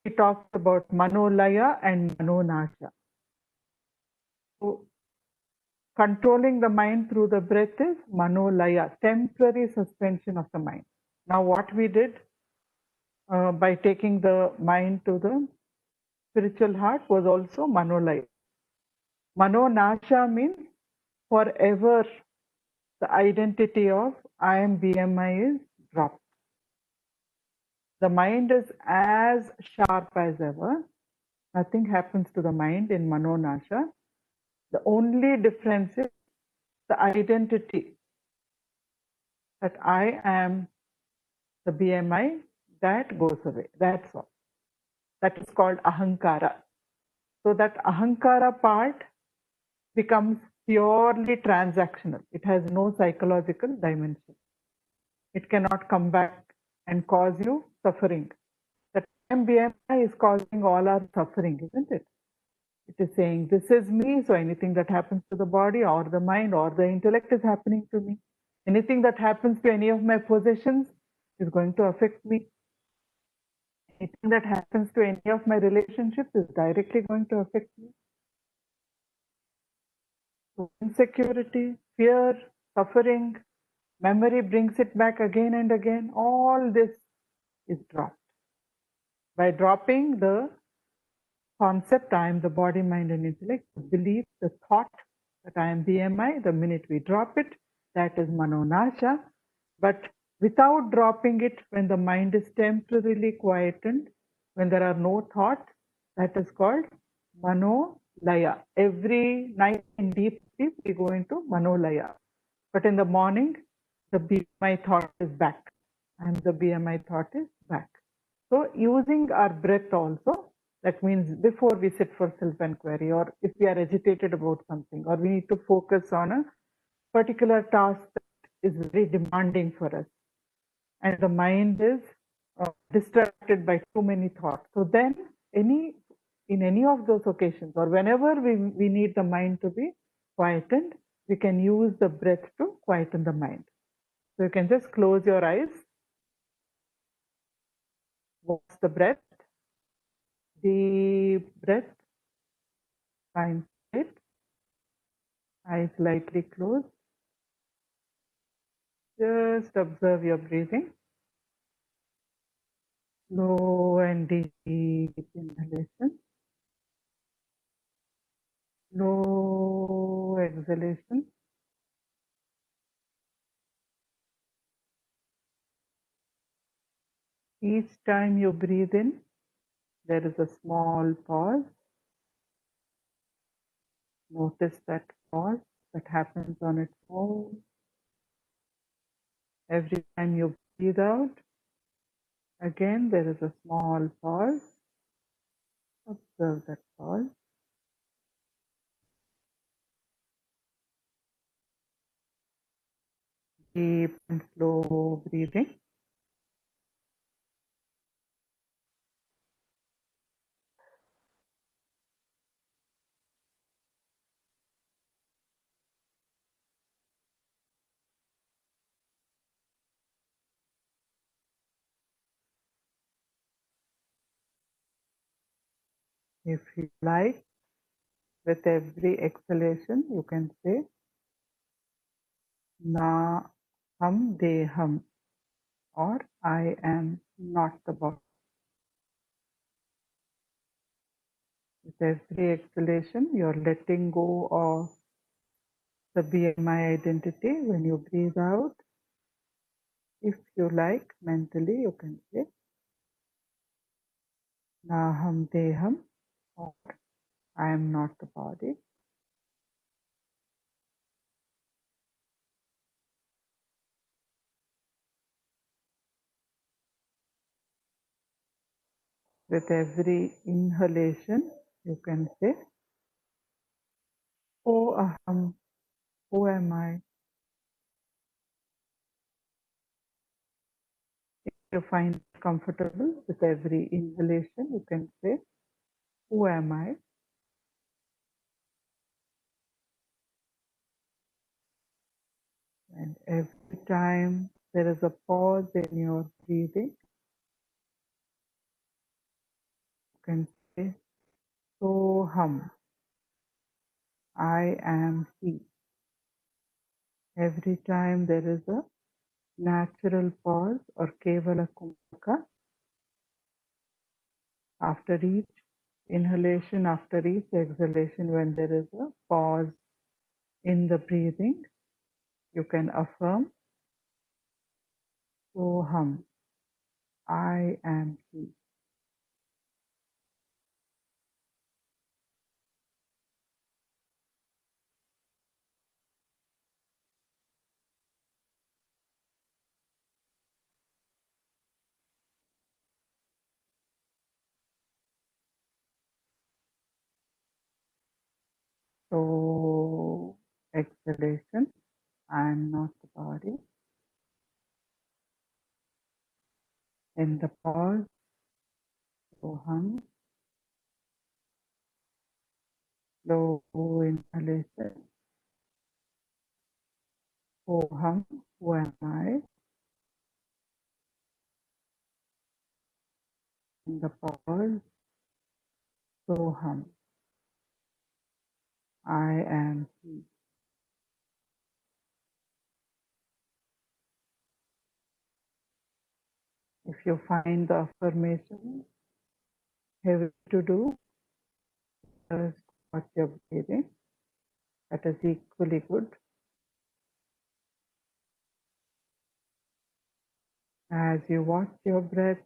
Speaker 1: he talks about manolaya and manonasha. So controlling the mind through the breath is manolaya, temporary suspension of the mind. Now what we did by taking the mind to the spiritual heart was also manolaya. Manonasha means forever the identity of I am BMI is dropped. The mind is as sharp as ever. Nothing happens to the mind in Manonasha. The only difference is the identity that I am the BMI, that goes away. That's all. That is called Ahankara. So that Ahankara part becomes purely transactional. It has no psychological dimension. It cannot come back and cause you suffering. That BMI is causing all our suffering, isn't it? It is saying, this is me, so anything that happens to the body or the mind or the intellect is happening to me. Anything that happens to any of my possessions is going to affect me. Anything that happens to any of my relationships is directly going to affect me. So insecurity, fear, suffering, memory brings it back again and again. All this is dropped. By dropping the concept, I am the body, mind, and intellect, the belief, the thought that I am BMI, the minute we drop it, that is Manonasha. But without dropping it, when the mind is temporarily quietened, when there are no thoughts, that is called Manolaya. Every night in deep sleep, we go into Manolaya. But in the morning, the BMI thought is back, and the BMI thought is back. So using our breath also, that means before we sit for self-enquiry, or if we are agitated about something, or we need to focus on a particular task that is very demanding for us, and the mind is distracted by too many thoughts. So then in any of those occasions, or whenever we need the mind to be quietened, we can use the breath to quieten the mind. So you can just close your eyes, watch the breath, deep breath, find it, eyes lightly closed. Just observe your breathing. Slow and deep inhalation. Slow exhalation. Each time you breathe in, there is a small pause. Notice that pause that happens on its own. Every time you breathe out, again there is a small pause. Observe that pause. Deep and slow breathing. If you like, with every exhalation, you can say Na Ham Deham, or I am not the body. With every exhalation, you're letting go of the BMI identity. When you breathe out, if you like, mentally, you can say Naham Deham, or I am not the body. With every inhalation, you can say, O Aham, who am I? If you find comfortable with every inhalation, you can say, who am I? And every time there is a pause in your breathing, you can say, Soham, I am he. Every time there is a natural pause or kevala kumbhaka after each inhalation, after each exhalation, when there is a pause in the breathing, you can affirm Soham, I am he. So exhalation, I am not the body. In the pause, Soham, slow inhalation, Soham, who am I? In the pause, Soham, I am he. you find the affirmation heavy to do, just watch your breathing. That is equally good. As you watch your breath,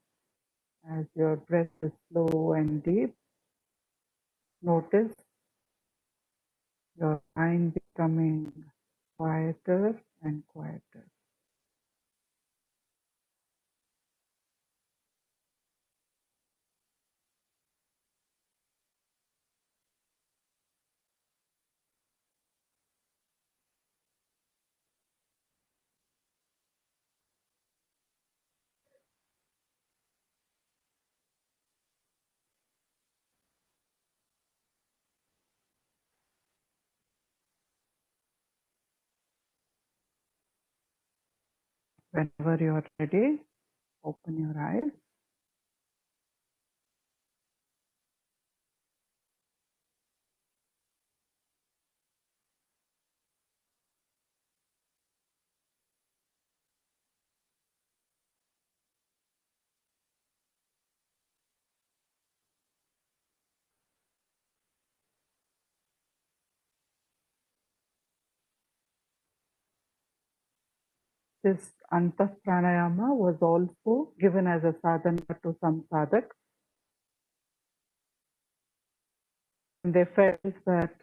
Speaker 1: as your breath is slow and deep, notice your mind becoming quieter and quieter. Whenever you are ready, open your eyes. This Antah Pranayama was also given as a sadhana to some sadhaks. And they felt that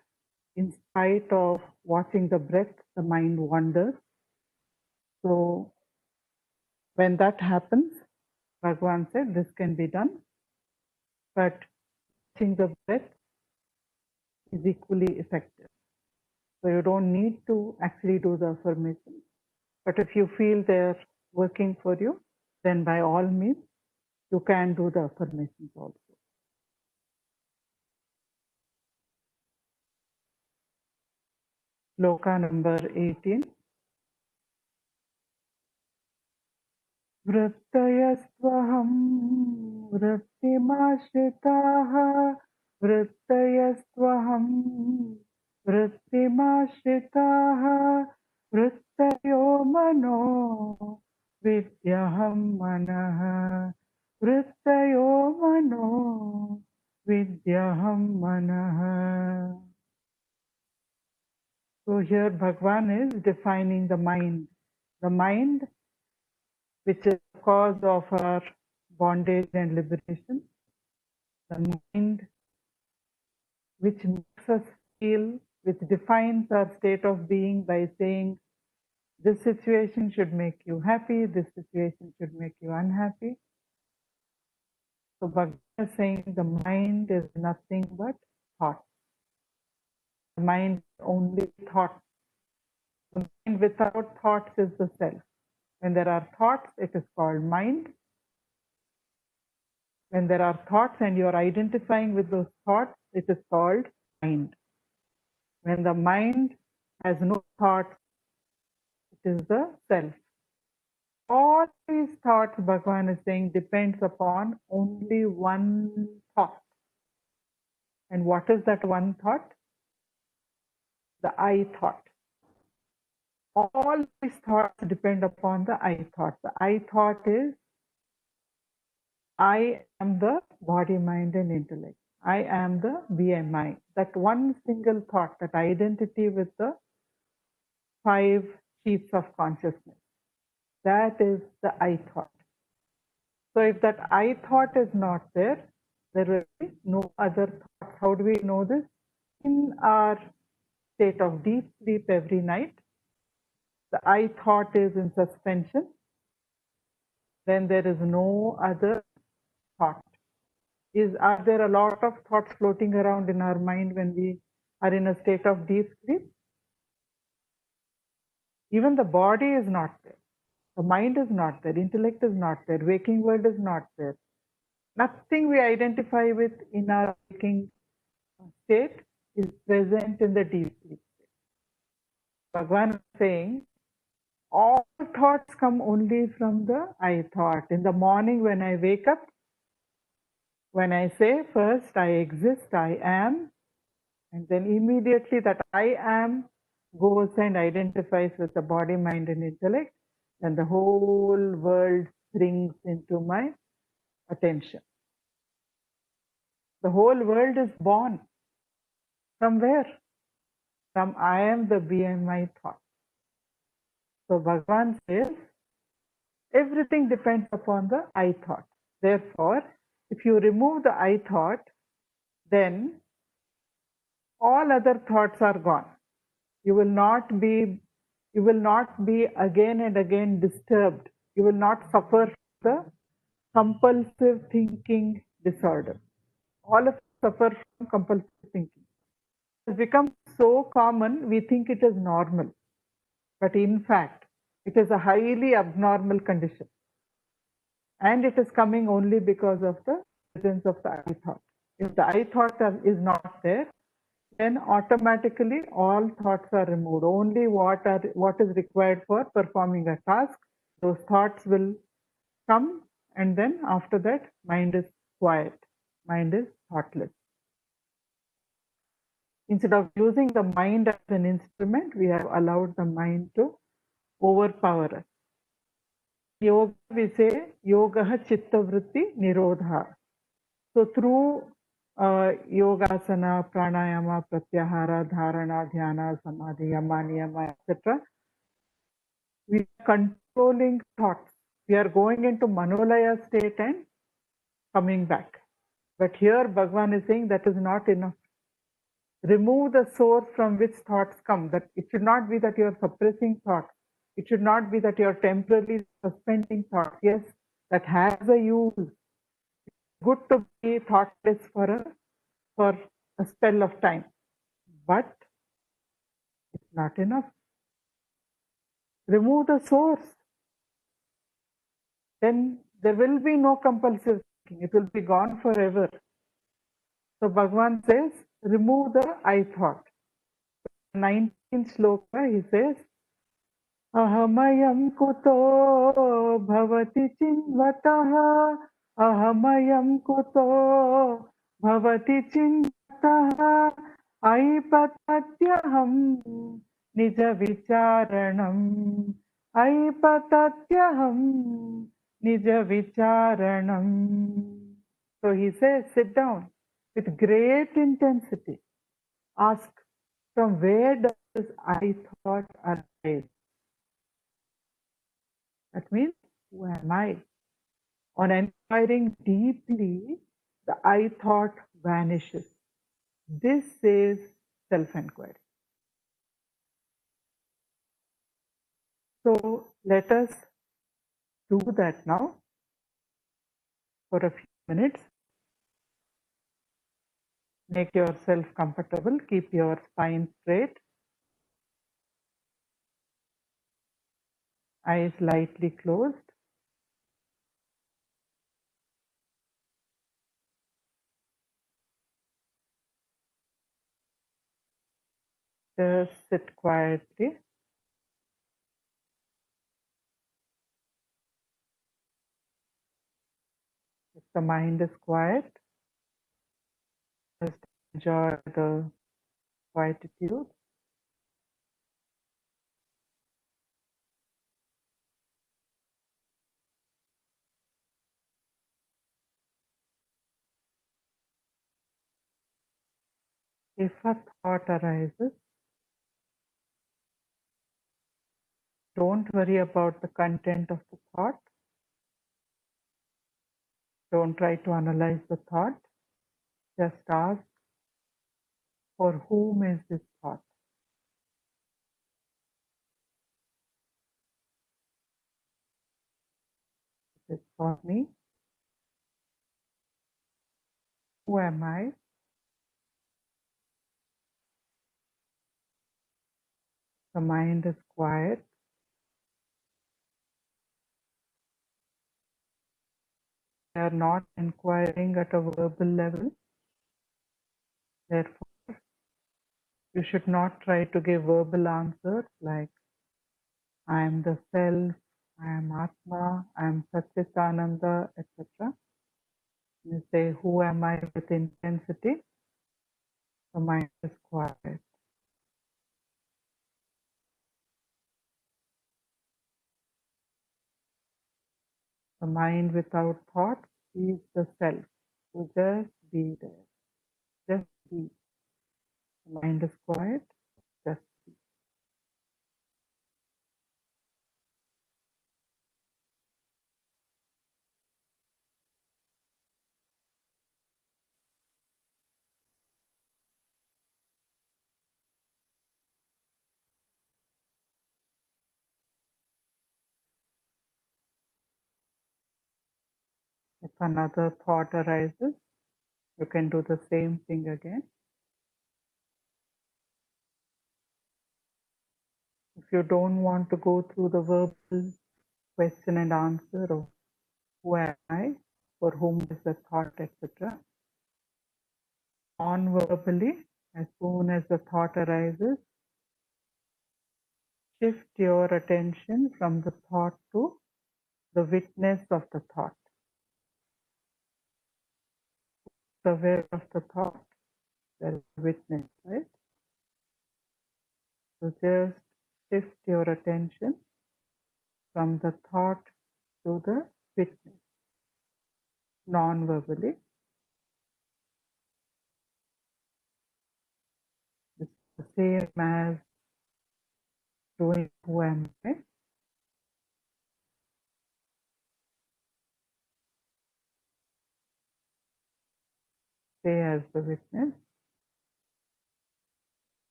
Speaker 1: in spite of watching the breath, the mind wanders. So when that happens, Bhagavan said this can be done, but watching the breath is equally effective. So you don't need to actually do the affirmation. But if you feel they're working for you, then by all means, you can do the affirmations also. Sloka number 18. वृत्तयस्त्वहं वृत्तिमाश्रिताः वृत्तयस्त्वहं वृत्तिमाश्रिताः वृत्तयो मनो विद्यहं मनः वृत्तयो मनो विद्यहं मनः. So here Bhagavan is defining the mind. The mind, which is the cause of our bondage and liberation. The mind which makes us feel, which defines our state of being by saying, this situation should make you happy, this situation should make you unhappy. So Bhagavan is saying the mind is nothing but thought. The mind is only thought. The mind without thoughts is the self. When there are thoughts, it is called mind. When there are thoughts and you are identifying with those thoughts, it is called mind. When the mind has no thoughts, it is the self. All these thoughts, Bhagavan is saying, depends upon only one thought. And what is that one thought? The I thought. All these thoughts depend upon the I thought. The I thought is, I am the body, mind, and intellect. I am the BMI. That one single thought, that identity with the 5 sheets of consciousness, that is the I thought. So if that I thought is not there, there will be no other thoughts. How do we know this? In our state of deep sleep every night, the I thought is in suspension, then there is no other thought. Are there a lot of thoughts floating around in our mind when we are in a state of deep sleep? Even the body is not there. The mind is not there. Intellect is not there. Waking world is not there. Nothing we identify with in our waking state is present in the deep sleep state. Bhagavan is saying, all thoughts come only from the I thought. In the morning when I wake up, when I say first I exist, I am, and then immediately that I am goes and identifies with the body, mind, and intellect, then the whole world brings into my attention. The whole world is born. From where? From I am the BMI thought. So Bhagavan says, everything depends upon the I thought. Therefore, if you remove the I thought, then all other thoughts are gone. You will not be again and again disturbed. You will not suffer the compulsive thinking disorder. All of us suffer from compulsive thinking. It has become so common, we think it is normal. But in fact, it is a highly abnormal condition. And it is coming only because of the presence of the I thought. If the I thought is not there, then automatically all thoughts are removed. Only what is required for performing a task, those thoughts will come, and then after that, mind is quiet, mind is thoughtless. Instead of using the mind as an instrument, we have allowed the mind to overpower us. Yoga, we say, yogaha chitta vritti nirodha. So through yogasana, pranayama, pratyahara, dharana, dhyana, samadhi, yama, niyama, etc., we are controlling thoughts. We are going into manolaya state and coming back. But here Bhagavan is saying that is not enough. Remove the source from which thoughts come. That it should not be that you are suppressing thoughts. It should not be that you are temporarily suspending thoughts. Yes, that has a use. Good to be thoughtless for a spell of time, but it's not enough. Remove the source, then there will be no compulsive thinking. It will be gone forever. So Bhagavan says, remove the I thought. 19th Shloka, he says, Ahamayam kuto bhavati chinvatah, Ahamayam kuto bhavati chinvatah, Aipatatyaham nija vicharanam, Aipatatyaham nija vicharanam. So he says, sit down with great intensity. Ask, from where does I thought arise? That means, who am I? On inquiring deeply, the I thought vanishes. This is self-enquiry. So let us do that now for a few minutes. Make yourself comfortable. Keep your spine straight. Eyes lightly closed. Just sit quietly. If the mind is quiet, just enjoy the quietude. If a thought arises, don't worry about the content of the thought. Don't try to analyze the thought. Just ask, for whom is this thought? Is it for me? Who am I? The mind is quiet. They are not inquiring at a verbal level. Therefore, you should not try to give verbal answers like, I am the self, I am Atma, I am Satchitananda, etc. You say, who am I with intensity? The mind is quiet. The mind without thought is the self. So just be there. Just be. The mind is quiet. Just be. If another thought arises, you can do the same thing again. If you don't want to go through the verbal question and answer of who am I, for whom is the thought, etc., non-verbally, as soon as the thought arises, shift your attention from the thought to the witness of the thought, the aware of the thought, there is a witness, right? So just shift your attention from the thought to the witness, non-verbally. It's the same as doing who am I, say as the witness.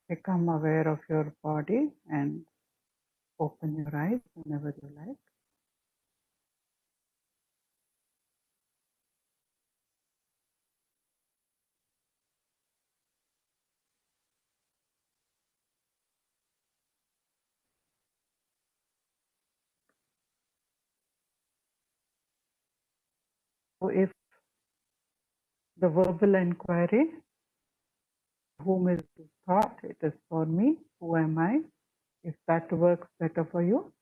Speaker 1: Become aware of your body and open your eyes whenever you like. So if the verbal inquiry, whom is this thought, it is for me, who am I? If that works better for you,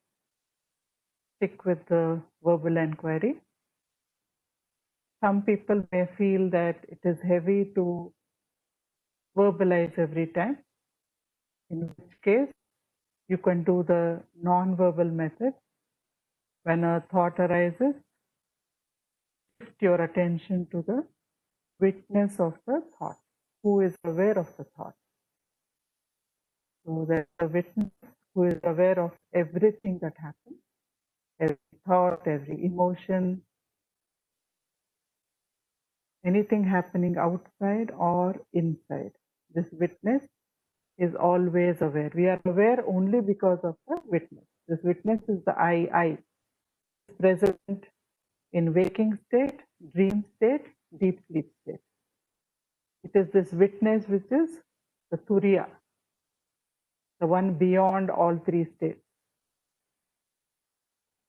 Speaker 1: stick with the verbal inquiry. Some people may feel that it is heavy to verbalize every time, in which case you can do the non-verbal method. When a thought arises, shift your attention to the witness of the thought, who is aware of the thought. So there's a witness who is aware of everything that happens, every thought, every emotion, anything happening outside or inside. This witness is always aware. We are aware only because of the witness. This witness is the I, present in waking state, dream state, deep sleep state. It is this witness which is the Turiya, the one beyond all three states.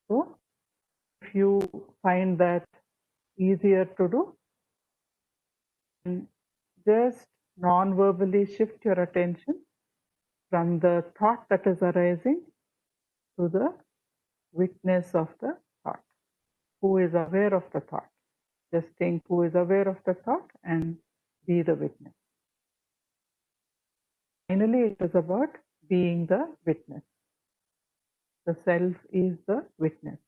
Speaker 1: So if you find that easier to do, then just non-verbally shift your attention from the thought that is arising to the witness of the thought, who is aware of the thought. Just think who is aware of the thought and be the witness. Finally, it is about being the witness. The self is the witness.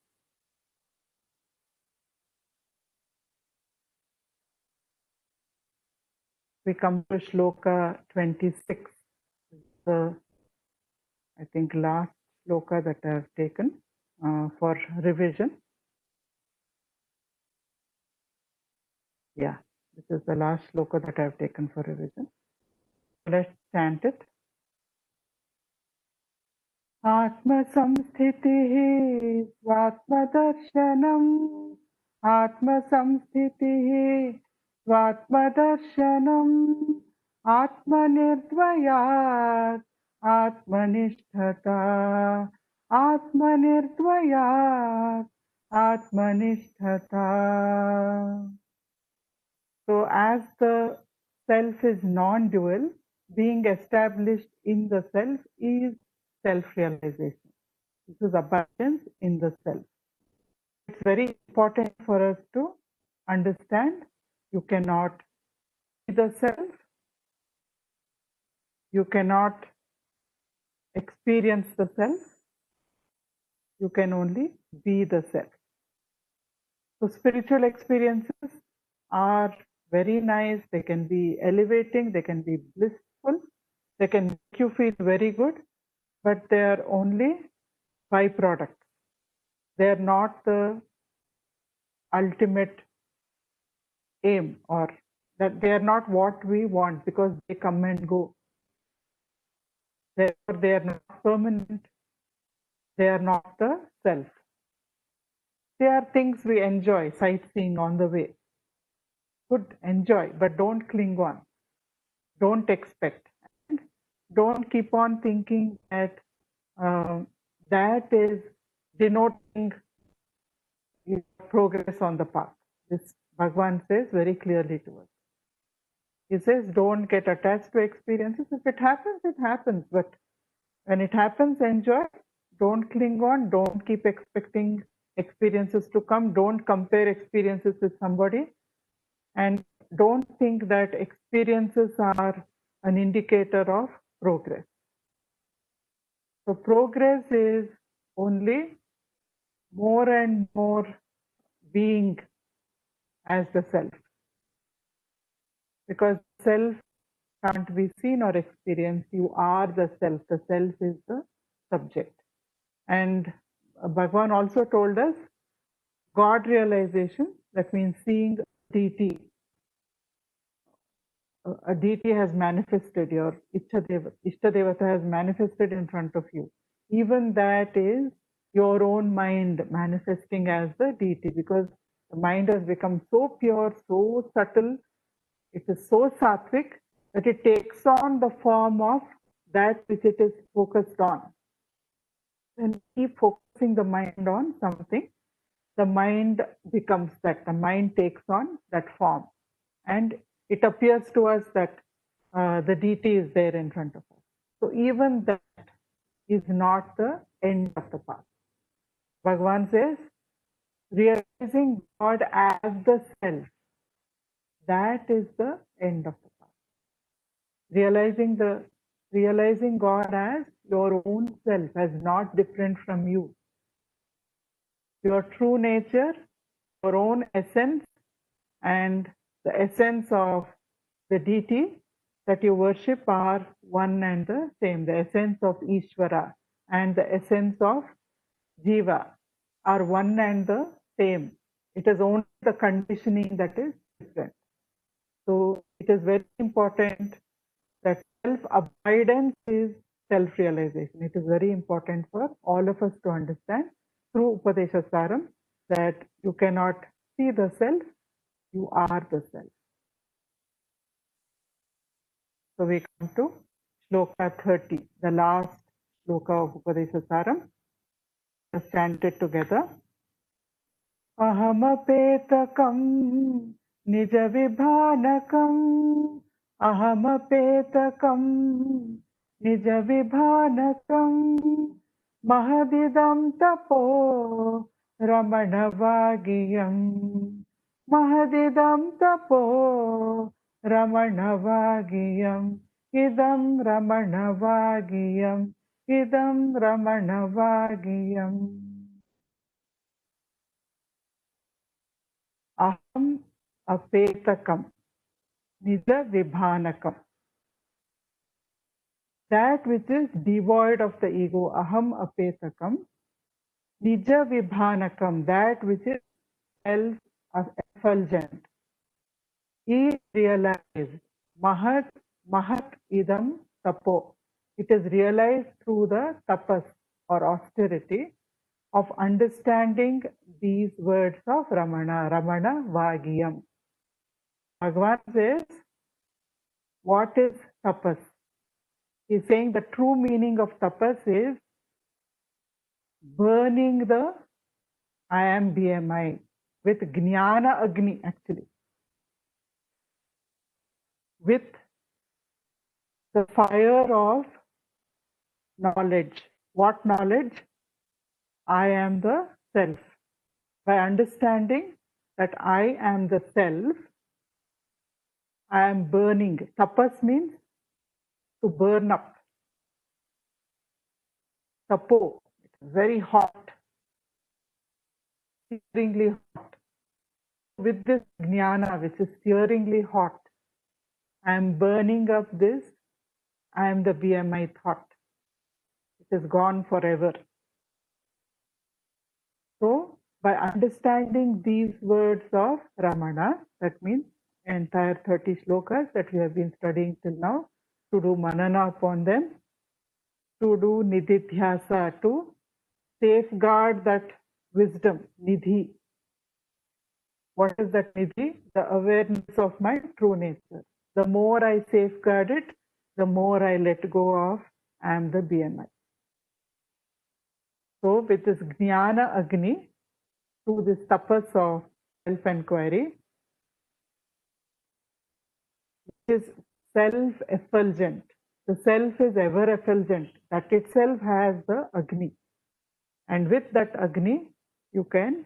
Speaker 1: We come to Shloka 26, the, I think, last Shloka that I have taken for revision. Yeah, this is the last Shloka that I have taken for revision. Let's chant it. Atma samsthitihi svatmadarshanam. Atma samsthitihi svatmadarshanam. Atma nirdvayat atmanishtata. Atma nirdvayat atmanishtata. So as the self is non-dual, being established in the self is self-realization. This is abundance in the self. It's very important for us to understand you cannot be the self, you cannot experience the self, you can only be the self. So spiritual experiences are very nice, they can be elevating, they can be blissful, they can make you feel very good, but they are only byproducts. They are not the ultimate aim, or that they are not what we want, because they come and go. Therefore, they are not permanent. They are not the self. They are things we enjoy, sightseeing on the way. Good, enjoy, but don't cling on. Don't expect. And don't keep on thinking that that is denoting progress on the path. This Bhagavan says very clearly to us. He says, don't get attached to experiences. If it happens, it happens. But when it happens, enjoy. Don't cling on. Don't keep expecting experiences to come. Don't compare experiences with somebody. And don't think that experiences are an indicator of progress. So progress is only more and more being as the self. Because self can't be seen or experienced. You are the self. The self is the subject. And Bhagavan also told us God realization, that means seeing a deity. A deity has manifested, your Ishtadevata has manifested in front of you. Even that is your own mind manifesting as the deity, because the mind has become so pure, so subtle, it is so sattvic that it takes on the form of that which it is focused on. When we keep focusing the mind on something, the mind becomes that, the mind takes on that form. And it appears to us that the deity is there in front of us. So even that is not the end of the path. Bhagavan says, realizing God as the self, that is the end of the path. Realizing God as your own self, as not different from you. Your true nature, your own essence, and the essence of the deity that you worship are one and the same. The essence of Ishvara and the essence of Jiva are one and the same. It is only the conditioning that is different. So it is very important that self-abidance is self-realization. It is very important for all of us to understand through Upadesa Saram that you cannot see the self, you are the self. So we come to Shloka 30, the last Shloka of Upadesa Saram. Let's chant it together. Ahamapetakam nijavibhanakam. Ahamapetakam nijavibhanakam. Mahadidam tapo ramanavagiyam. Mahadidam tapo ramanavagiyam. Idam ramanavagiyam. Idam ramanavagiyam. Aham apetakam. Nija Vibhanakam. That which is devoid of the ego, Aham Apetakam. Nija Vibhanakam, that which is self-effulgent. Is realized. Mahat idam tapo. It is realized through the tapas or austerity of understanding these words of Ramana. Ramana Vagyam. Bhagavan says, what is tapas? He is saying the true meaning of tapas is burning the I am BMI with Jnana Agni, actually. With the fire of knowledge. What knowledge? I am the self. By understanding that I am the self, I am burning. Tapas means to burn up. Tapo, very hot, searingly hot. With this jnana, which is searingly hot, I am burning up this. I am the BMI thought. It is gone forever. So, by understanding these words of Ramana, that means entire 30 shlokas that we have been studying till now, to do manana upon them, to do nididhyasa, to safeguard that wisdom, nidhi. What is that nidhi? The awareness of my true nature. The more I safeguard it, the more I let go of I am the BMI. So with this Jnana Agni, through this tapas of self-enquiry, it is self-effulgent. The self is ever effulgent. That itself has the Agni. And with that Agni, you can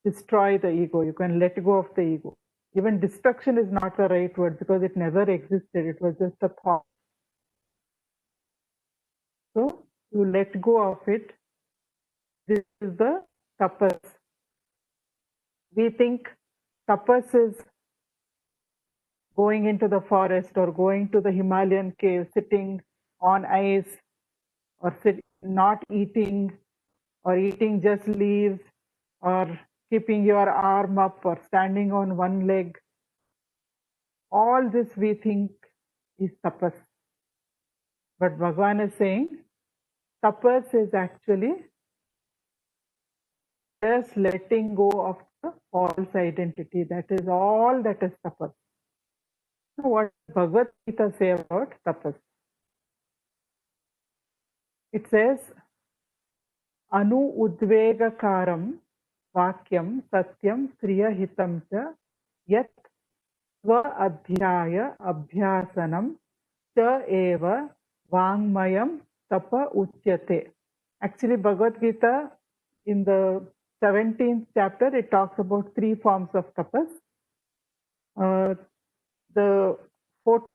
Speaker 1: destroy the ego. You can let go of the ego. Even destruction is not the right word because it never existed. It was just a thought. So you let go of it. This is the tapas. We think tapas is going into the forest or going to the Himalayan cave, sitting on ice, or not eating, or eating just leaves, or keeping your arm up, or standing on one leg. All this we think is tapas. But Bhagavan is saying, tapas is actually just letting go of the false identity. That is all that is tapas. Now, what does Bhagavad Gita say about tapas? It says, Anu udvegakaram vakyam satyam striyahitam cha yat sva adhyaya abhyasanam cha eva vangmayam tapa uchyate. Actually, Bhagavad Gita in the 17th chapter, it talks about 3 forms of tapas. The 14th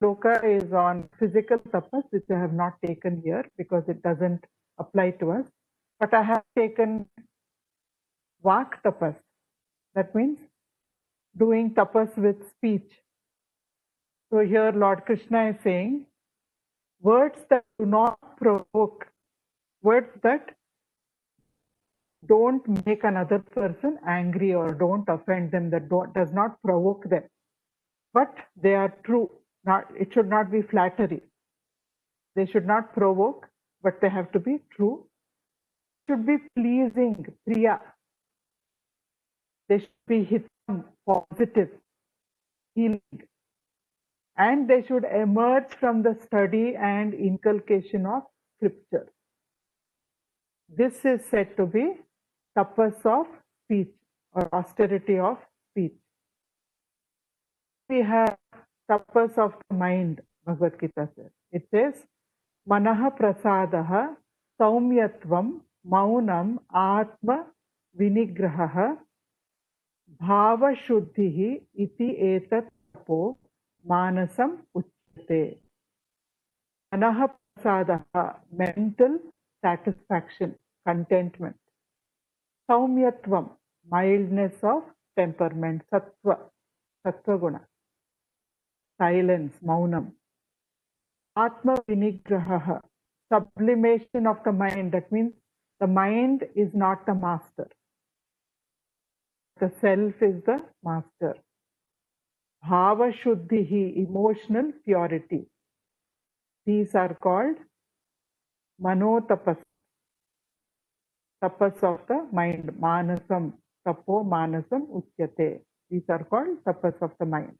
Speaker 1: sloka is on physical tapas, which I have not taken here because it doesn't apply to us. But I have taken vak tapas. That means doing tapas with speech. So here Lord Krishna is saying, words that do not provoke, words that don't make another person angry or don't offend them, that does not provoke them. But they are true. It should not be flattery. They should not provoke, but they have to be true. Should be pleasing, priya. They should be hitam, positive, healing. And they should emerge from the study and inculcation of scripture. This is said to be tapas of speech or austerity of speech. We have tapas of the mind, Bhagavad Gita says. It says, Manaha prasadaha saumyatvam maunam atma vinigraha bhava shuddhihi iti etat tapo manasam uchyate. Manaha prasadaha, mental satisfaction, contentment. Saumyatvam, mildness of temperament, sattva. Sattva guna. Silence, maunam. Atma Vinigraha, sublimation of the mind. That means the mind is not the master. The self is the master. Bhava Shuddhihi, emotional purity. These are called Manotapas, tapas of the mind. Manasam, tapo manasam uchyate. These are called tapas of the mind.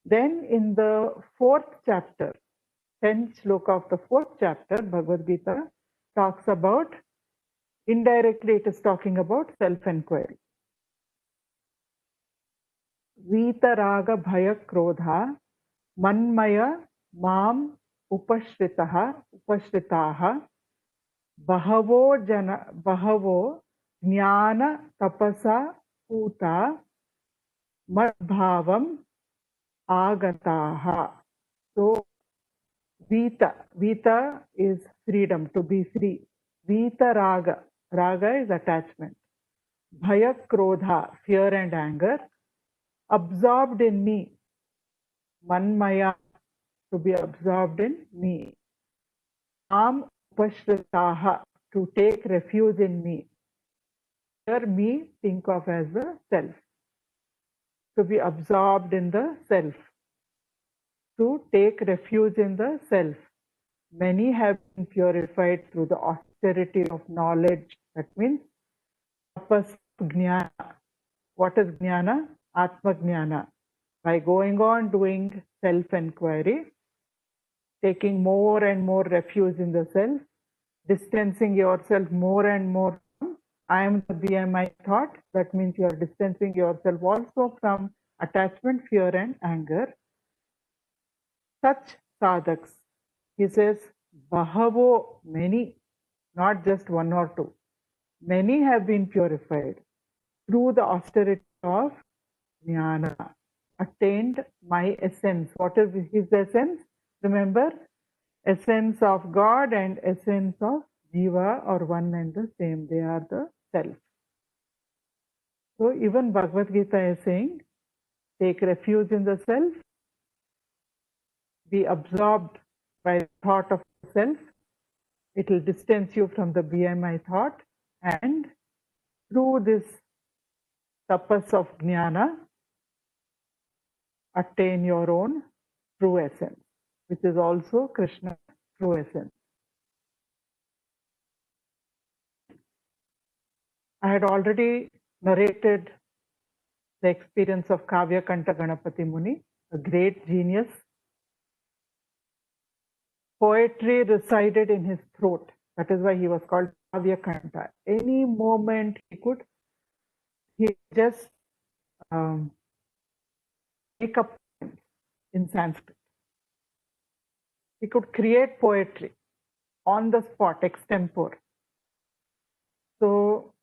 Speaker 1: Then in the 4th chapter, 10th shloka of the 4th chapter, Bhagavad Gita talks about, indirectly it is talking about self-enquiry. Vitaraga bhaya krodha manmaya mam upashritaha bahavo jnana tapasa puta madbhavam agataha. So Vita is freedom, to be free. Vita raga. Raga is attachment. Bhaya krodha, fear and anger. Absorbed in me. Manmaya, to be absorbed in me. Am upashritaha, to take refuge in me. Here me think of as the self. To be absorbed in the self. To take refuge in the self. Many have been purified through the austerity of knowledge. That means tapas jnana. What is jnana? Atma jnana. By going on doing self-enquiry, taking more and more refuge in the self, distancing yourself more and more from I am the BMI thought. That means you are distancing yourself also from attachment, fear and anger. Such sadhaks, he says, Bahavo, many, not just one or two. Many have been purified through the austerity of jnana, attained my essence. What is his essence? Remember, essence of God and essence of Jiva are one and the same. They are the self. So even Bhagavad Gita is saying, take refuge in the self, be absorbed by the thought of the self. It will distance you from the BMI thought, and through this tapas of jnana, attain your own true essence, which is also Krishna's true essence. I had already narrated the experience of Kavya Kanta Ganapati Muni, a great genius. Poetry resided in his throat. That is why he was called Kavya Kanta. Any moment he just make up in Sanskrit. He could create poetry on the spot, extempore. So,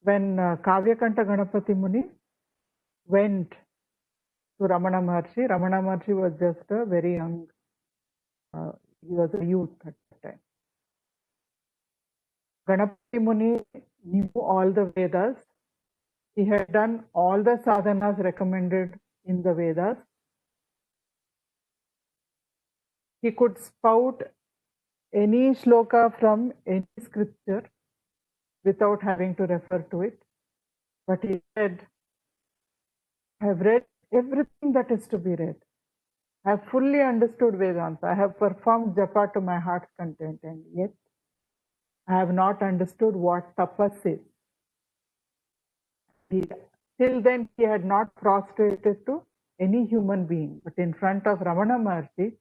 Speaker 1: when Kavya Kanta Ganapati Muni went to Ramana Maharshi was just a very young, he was a youth at that time. Ganapati Muni knew all the Vedas. He had done all the sadhanas recommended in the Vedas. He could spout any shloka from any scripture without having to refer to it. But he said, I have read everything that is to be read. I have fully understood Vedanta. I have performed japa to my heart's content, and yet I have not understood what tapas is. Till then, he had not prostrated to any human being. But in front of Ramana Maharshi,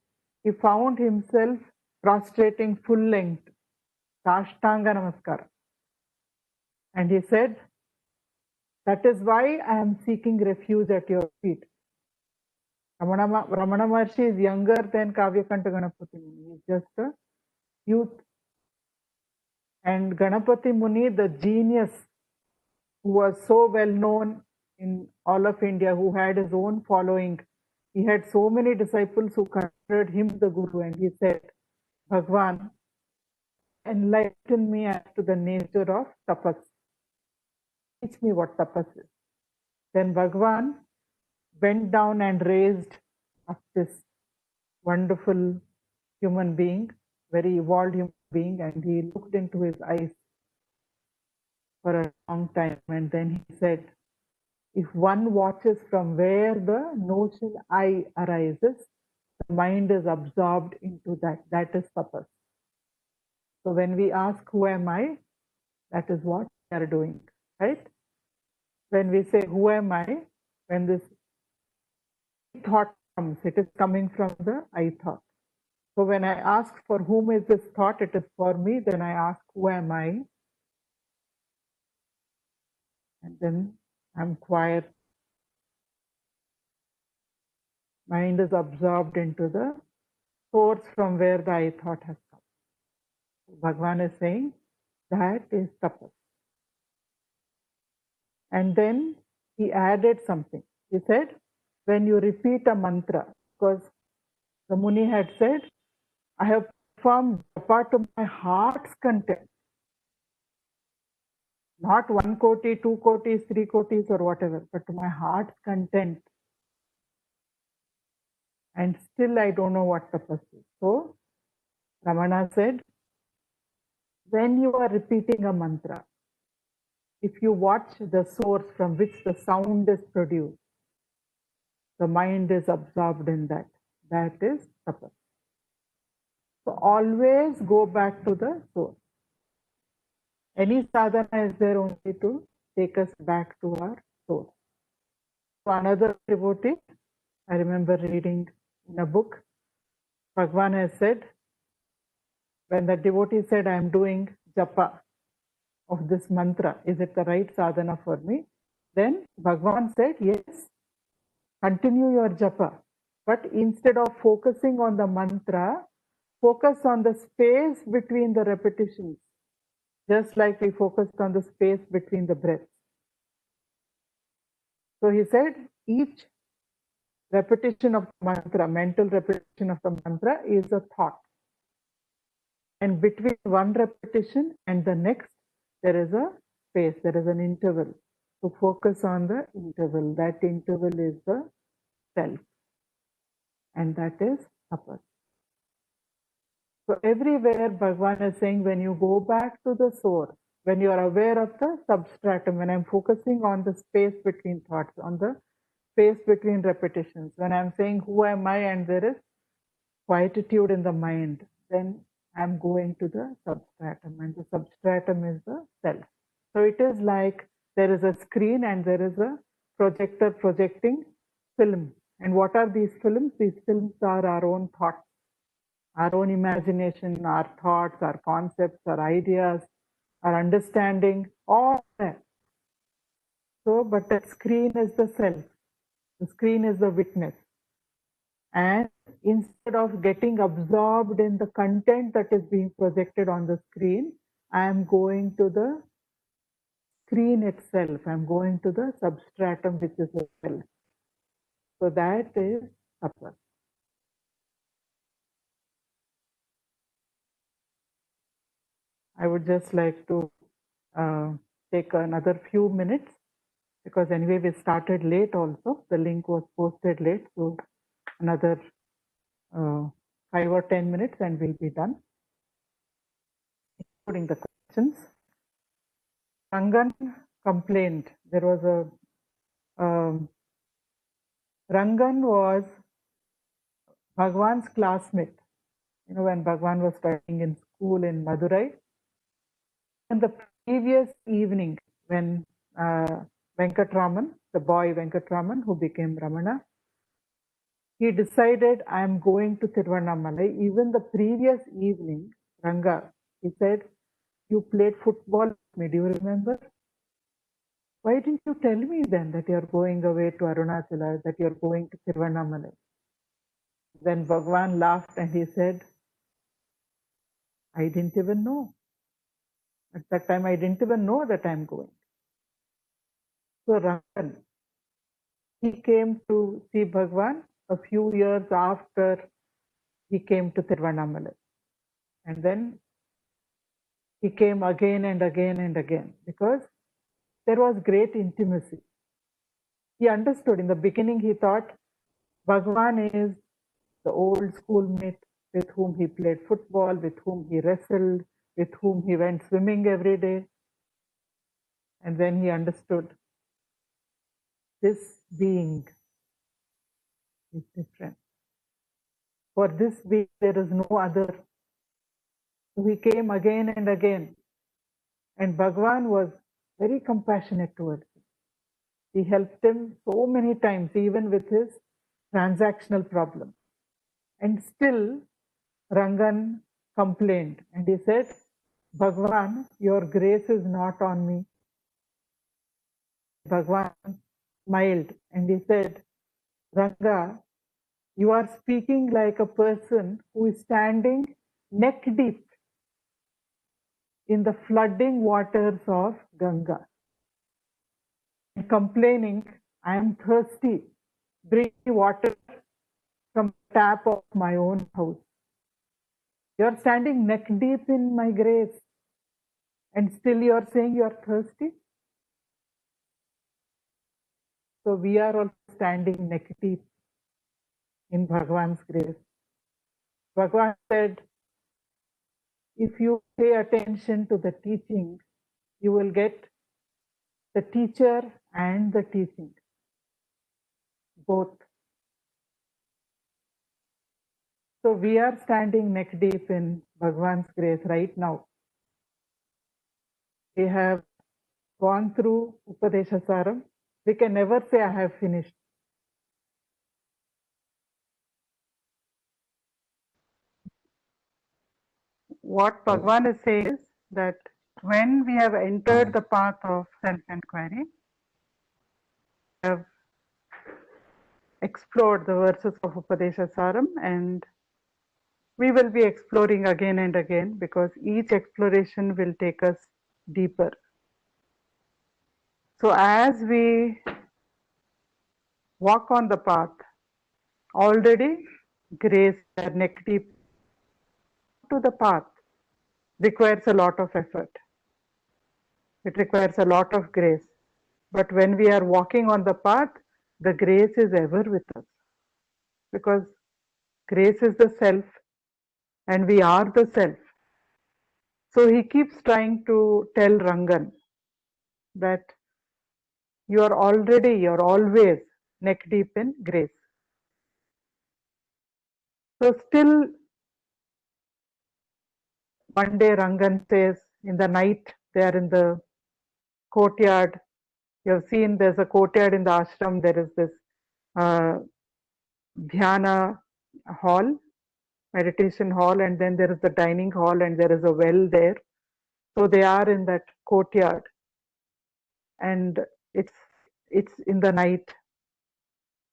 Speaker 1: he found himself prostrating full length, Tashtanga Namaskara. And he said, that is why I am seeking refuge at your feet. Ramana Maharshi is younger than Kavya Kanta Ganapati Muni. He is just a youth. And Ganapati Muni, the genius, who was so well known in all of India, who had his own following He had so many disciples who considered him the Guru, and he said, Bhagwan, enlighten me as to the nature of tapas. Teach me what tapas is. Then Bhagwan went down and raised up this wonderful human being, very evolved human being, and he looked into his eyes for a long time, and then he said, if one watches from where the notion I arises, the mind is absorbed into that. That is tapas. So when we ask, who am I? That is what we are doing, right? When we say, who am I? When this thought comes, it is coming from the I thought. So when I ask for whom is this thought, it is for me, then I ask, who am I? And then I'm quiet. Mind is absorbed into the source from where the I thought has come. Bhagavan is saying that is tapas. And then he added something. He said, when you repeat a mantra, because the Muni had said, I have performed japa to my heart's content. Not 1 koti, 2 kotis, 3 kotis or whatever, but to my heart's content. And still I don't know what tapas is. So Ramana said, when you are repeating a mantra, if you watch the source from which the sound is produced, the mind is absorbed in that. That is tapas. So always go back to the source. Any sadhana is there only to take us back to our source. So another devotee, I remember reading in a book, Bhagavan has said, when the devotee said, I am doing japa of this mantra, is it the right sadhana for me? Then Bhagavan said, yes, continue your japa. But instead of focusing on the mantra, focus on the space between the repetitions, just like we focused on the space between the breaths. So he said, each repetition of the mantra, mental repetition of the mantra is a thought. And between one repetition and the next, there is a space, there is an interval. So focus on the interval. That interval is the self. And that is tapas. So everywhere Bhagavan is saying, when you go back to the source, when you are aware of the substratum, when I'm focusing on the space between thoughts, on the space between repetitions, when I'm saying, who am I? And there is quietude in the mind, then I'm going to the substratum, and the substratum is the self. So it is like there is a screen and there is a projector projecting film. And what are these films? These films are our own thoughts, our own imagination, our thoughts, our concepts, our ideas, our understanding, all that. So, but that screen is the self. The screen is the witness. And instead of getting absorbed in the content that is being projected on the screen, I am going to the screen itself. I'm going to the substratum, which is the self. So that is tapas. I would just like to take another few minutes, because anyway we started late also. The link was posted late, so another 5 or 10 minutes and we'll be done, including the questions. Rangan complained. There was a Rangan was Bhagwan's classmate. You know, when Bhagwan was studying in school in Madurai. And the previous evening, when Venkatraman, the boy Venkatraman, who became Ramana, he decided, I am going to Tiruvannamalai. Even the previous evening, Ranga, he said, you played football with me. Do you remember? Why didn't you tell me then that you are going away to Arunachala, that you are going to Tiruvannamalai? Then Bhagwan laughed and he said, I didn't even know. At that time, I didn't even know that I'm going. So Rangan, he came to see Bhagwan a few years after he came to Tiruvannamalai. And then he came again and again and again because there was great intimacy. He understood. In the beginning, he thought Bhagavan is the old schoolmate with whom he played football, with whom he wrestled, with whom he went swimming every day. And then he understood this being is different. For this being, there is no other. So he came again and again. And Bhagavan was very compassionate towards him. He helped him so many times, even with his transactional problem. And still, Rangan complained. And he said, Bhagavan, your grace is not on me. Bhagavan smiled and he said, Ranga, you are speaking like a person who is standing neck deep in the flooding waters of Ganga and complaining, I am thirsty, bring me water from the tap of my own house. You are standing neck deep in my grace and still you are saying you are thirsty. So we are also standing neck deep in Bhagavan's grace. Bhagavan said, if you pay attention to the teaching, you will get the teacher and the teaching, both. So we are standing neck deep in Bhagavan's grace right now. We have gone through Upadesa Saram. We can never say I have finished. What Bhagavan is saying is that when we have entered the path of self-enquiry, we have explored the verses of Upadesa Saram, and we will be exploring again and again because each exploration will take us deeper. So as we walk on the path, already grace, neck deep to the path requires a lot of effort. It requires a lot of grace. But when we are walking on the path, the grace is ever with us. Because grace is the self and we are the self. So he keeps trying to tell Rangan that you're always neck deep in grace. So still one day Rangan says, in the night they are in the courtyard. You have seen there's a courtyard in the ashram. There is this dhyana hall, meditation hall, and then there is the dining hall and there is a well there. So they are in that courtyard and it's in the night.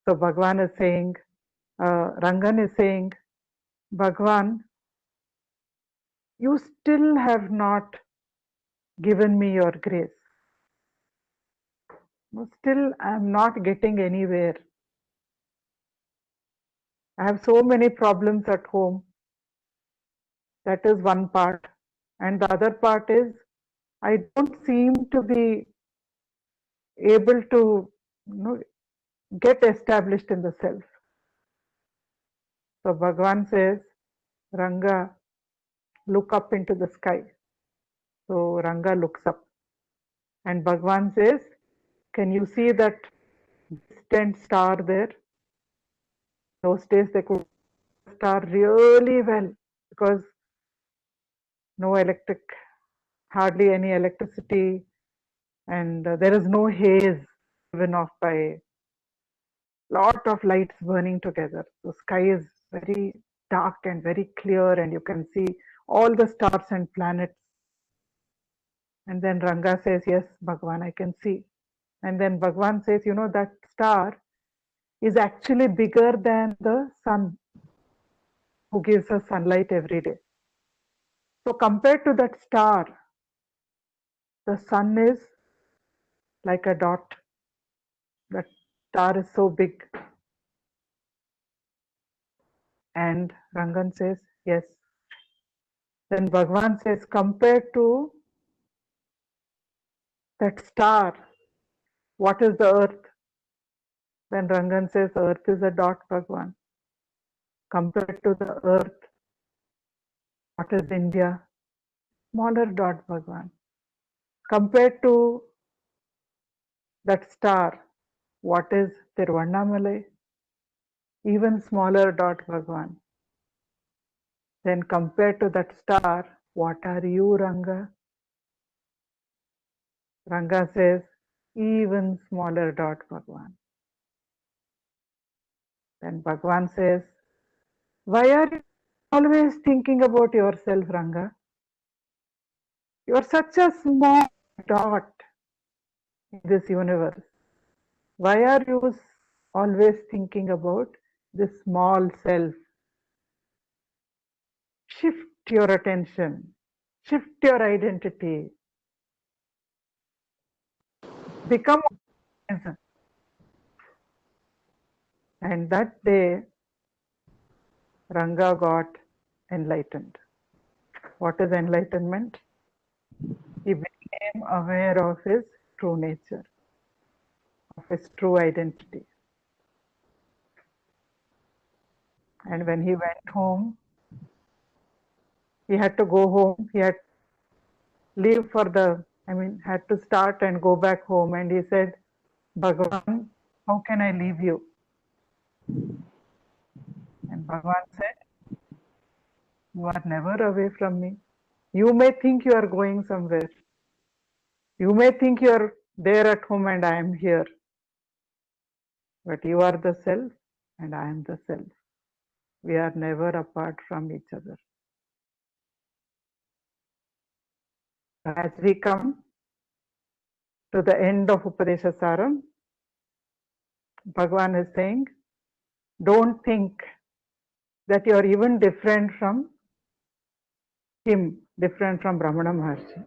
Speaker 1: So Bhagavan is saying, Rangan is saying, Bhagavan, you still have not given me your grace. Still I am not getting anywhere. I have so many problems at home. That is one part. And the other part is, I don't seem to be able to get established in the self. So Bhagavan says, Ranga, look up into the sky. So Ranga looks up. And Bhagavan says, can you see that distant star there? Those days they could see the star really well because no electric, hardly any electricity, and there is no haze given off by lot of lights burning together. The sky is very dark and very clear and you can see all the stars and planets. And then Ranga says, yes, Bhagavan, I can see. And then Bhagavan says, that star is actually bigger than the sun who gives us sunlight every day. So compared to that star, the sun is like a dot. That star is so big. And Rangan says, yes. Then Bhagavan says, compared to that star, what is the earth? Then Rangan says, earth is a dot, Bhagavan. Compared to the earth, what is India? Smaller dot, Bhagavan. Compared to that star, what is Tiruvannamalai? Even smaller dot, Bhagavan. Then compared to that star, what are you, Ranga? Ranga says, even smaller dot, Bhagavan. Then Bhagavan says, why are you always thinking about yourself, Ranga? You are such a small dot in this universe. Why are you always thinking about this small self? Shift your attention, shift your identity, become a person. And that day, Ranga got enlightened. What is enlightenment? He became aware of his true nature, of his true identity. And when he went home, he had to go home. He had to leave for had to start and go back home. And he said, Bhagavan, how can I leave you? And Bhagavan said, you are never away from me. You may think you are going somewhere. You may think you are there at home and I am here. But you are the self and I am the self. We are never apart from each other. As we come to the end of Upadesa Saram, Bhagavan is saying, don't think that you are even different from him, different from Ramana Maharshi.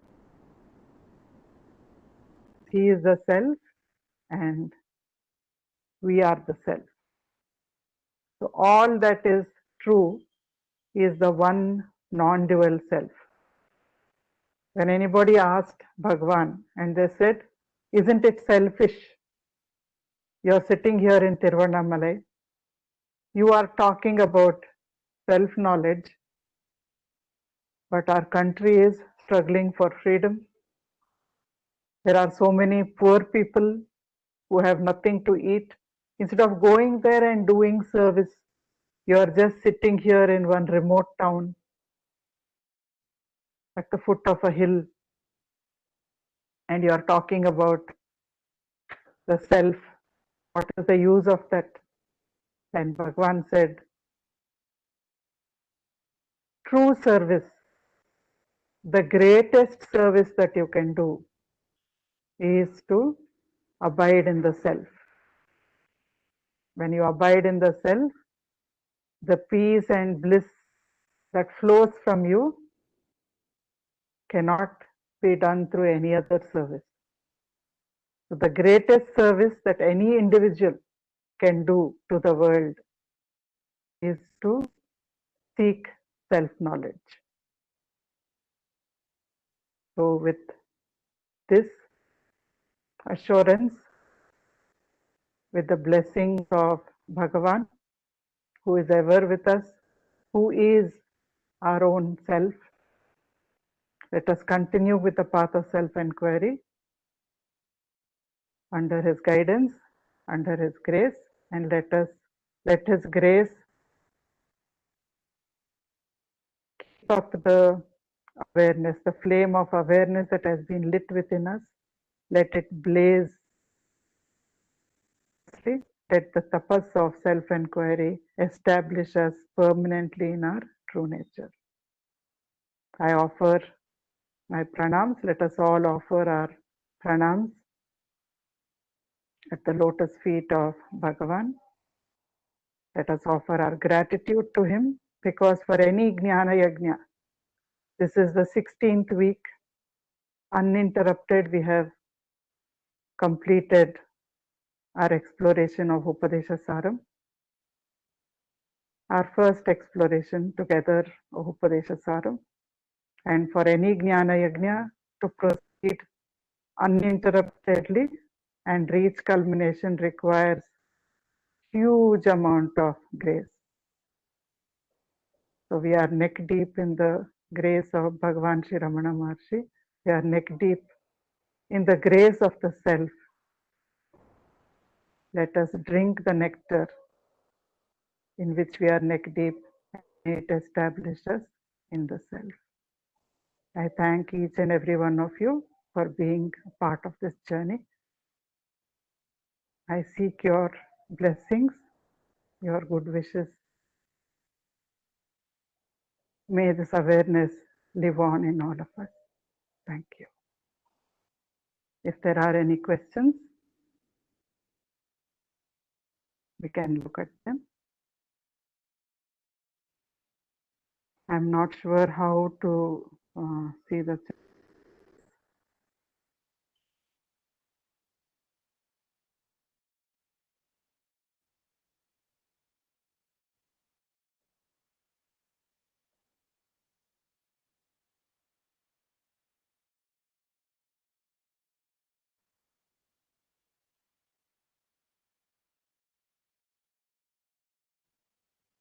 Speaker 1: He is the self and we are the self. So all that is true is the one non-dual self. When anybody asked Bhagavan and they said, isn't it selfish? You're sitting here in Tiruvannamalai. You are talking about self-knowledge, but our country is struggling for freedom. There are so many poor people who have nothing to eat. Instead of going there and doing service, you are just sitting here in one remote town at the foot of a hill and you are talking about the self. What is the use of that? And Bhagavan said, true service, the greatest service that you can do is to abide in the self. When you abide in the self, the peace and bliss that flows from you cannot be done through any other service. So the greatest service that any individual can do to the world is to seek self-knowledge. So with this assurance, with the blessings of Bhagavan, who is ever with us, who is our own self, let us continue with the path of self-enquiry under his guidance, under his grace, and let his grace keep up the awareness, the flame of awareness that has been lit within us. Let it blaze. Let the tapas of self-enquiry establish us permanently in our true nature. I offer my pranams. Let us all offer our pranams at the lotus feet of Bhagavan. Let us offer our gratitude to him, because for any Jnana Yajna, this is the 16th week, uninterrupted. We have completed our exploration of Upadesa Saram. our first exploration together of Upadesa Saram. And for any Jnana Yajna to proceed uninterruptedly and reach culmination requires huge amount of grace. So we are neck deep in the grace of Bhagavan Sri Ramana Maharshi. We are neck deep in the grace of the self. Let us drink the nectar in which we are neck deep, and it establishes in the self. I thank each and every one of you for being a part of this journey. I seek your blessings, your good wishes. May this awareness live on in all of us. Thank you. If there are any questions, we can look at them. I'm not sure how to see the chat.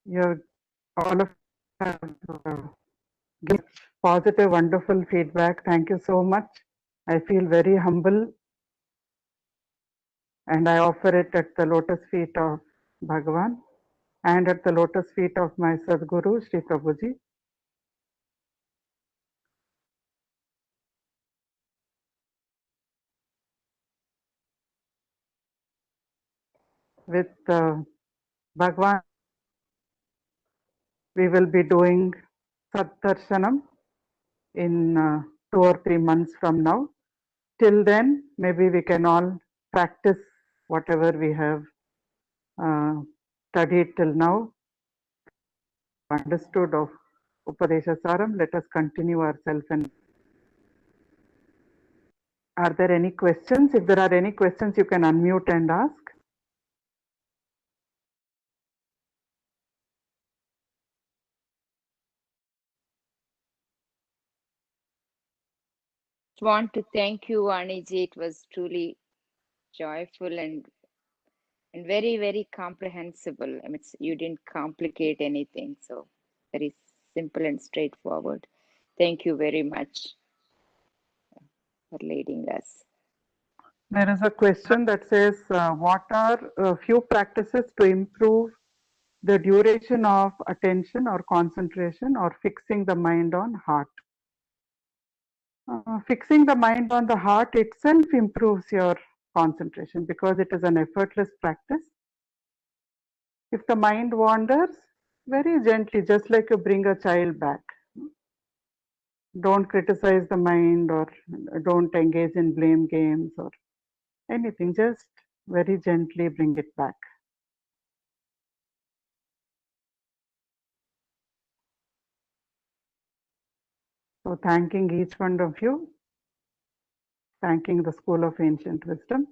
Speaker 1: You're all of you have give positive, wonderful feedback. Thank you so much. I feel very humble and I offer it at the lotus feet of Bhagavan and at the lotus feet of my Sadguru, Sri Prabhuji. With Bhagavan, we will be doing Saddarshanam in 2 or 3 months from now. Till then, maybe we can all practice whatever we have studied till now, understood of Upadesa Saram. Let us continue our self. And are there any questions? If there are any questions, you can unmute and ask.
Speaker 2: Want to thank you, Aniji. It was truly joyful and very, very comprehensible. I mean, you didn't complicate anything, so very simple and straightforward. Thank you very much for leading us.
Speaker 1: There is a question that says, what are a few practices to improve the duration of attention or concentration or fixing the mind on heart? Fixing the mind on the heart itself improves your concentration because it is an effortless practice. If the mind wanders, very gently, just like you bring a child back. Don't criticize the mind or don't engage in blame games or anything, just very gently bring it back. So thanking each one of you, thanking the School of Ancient Wisdom.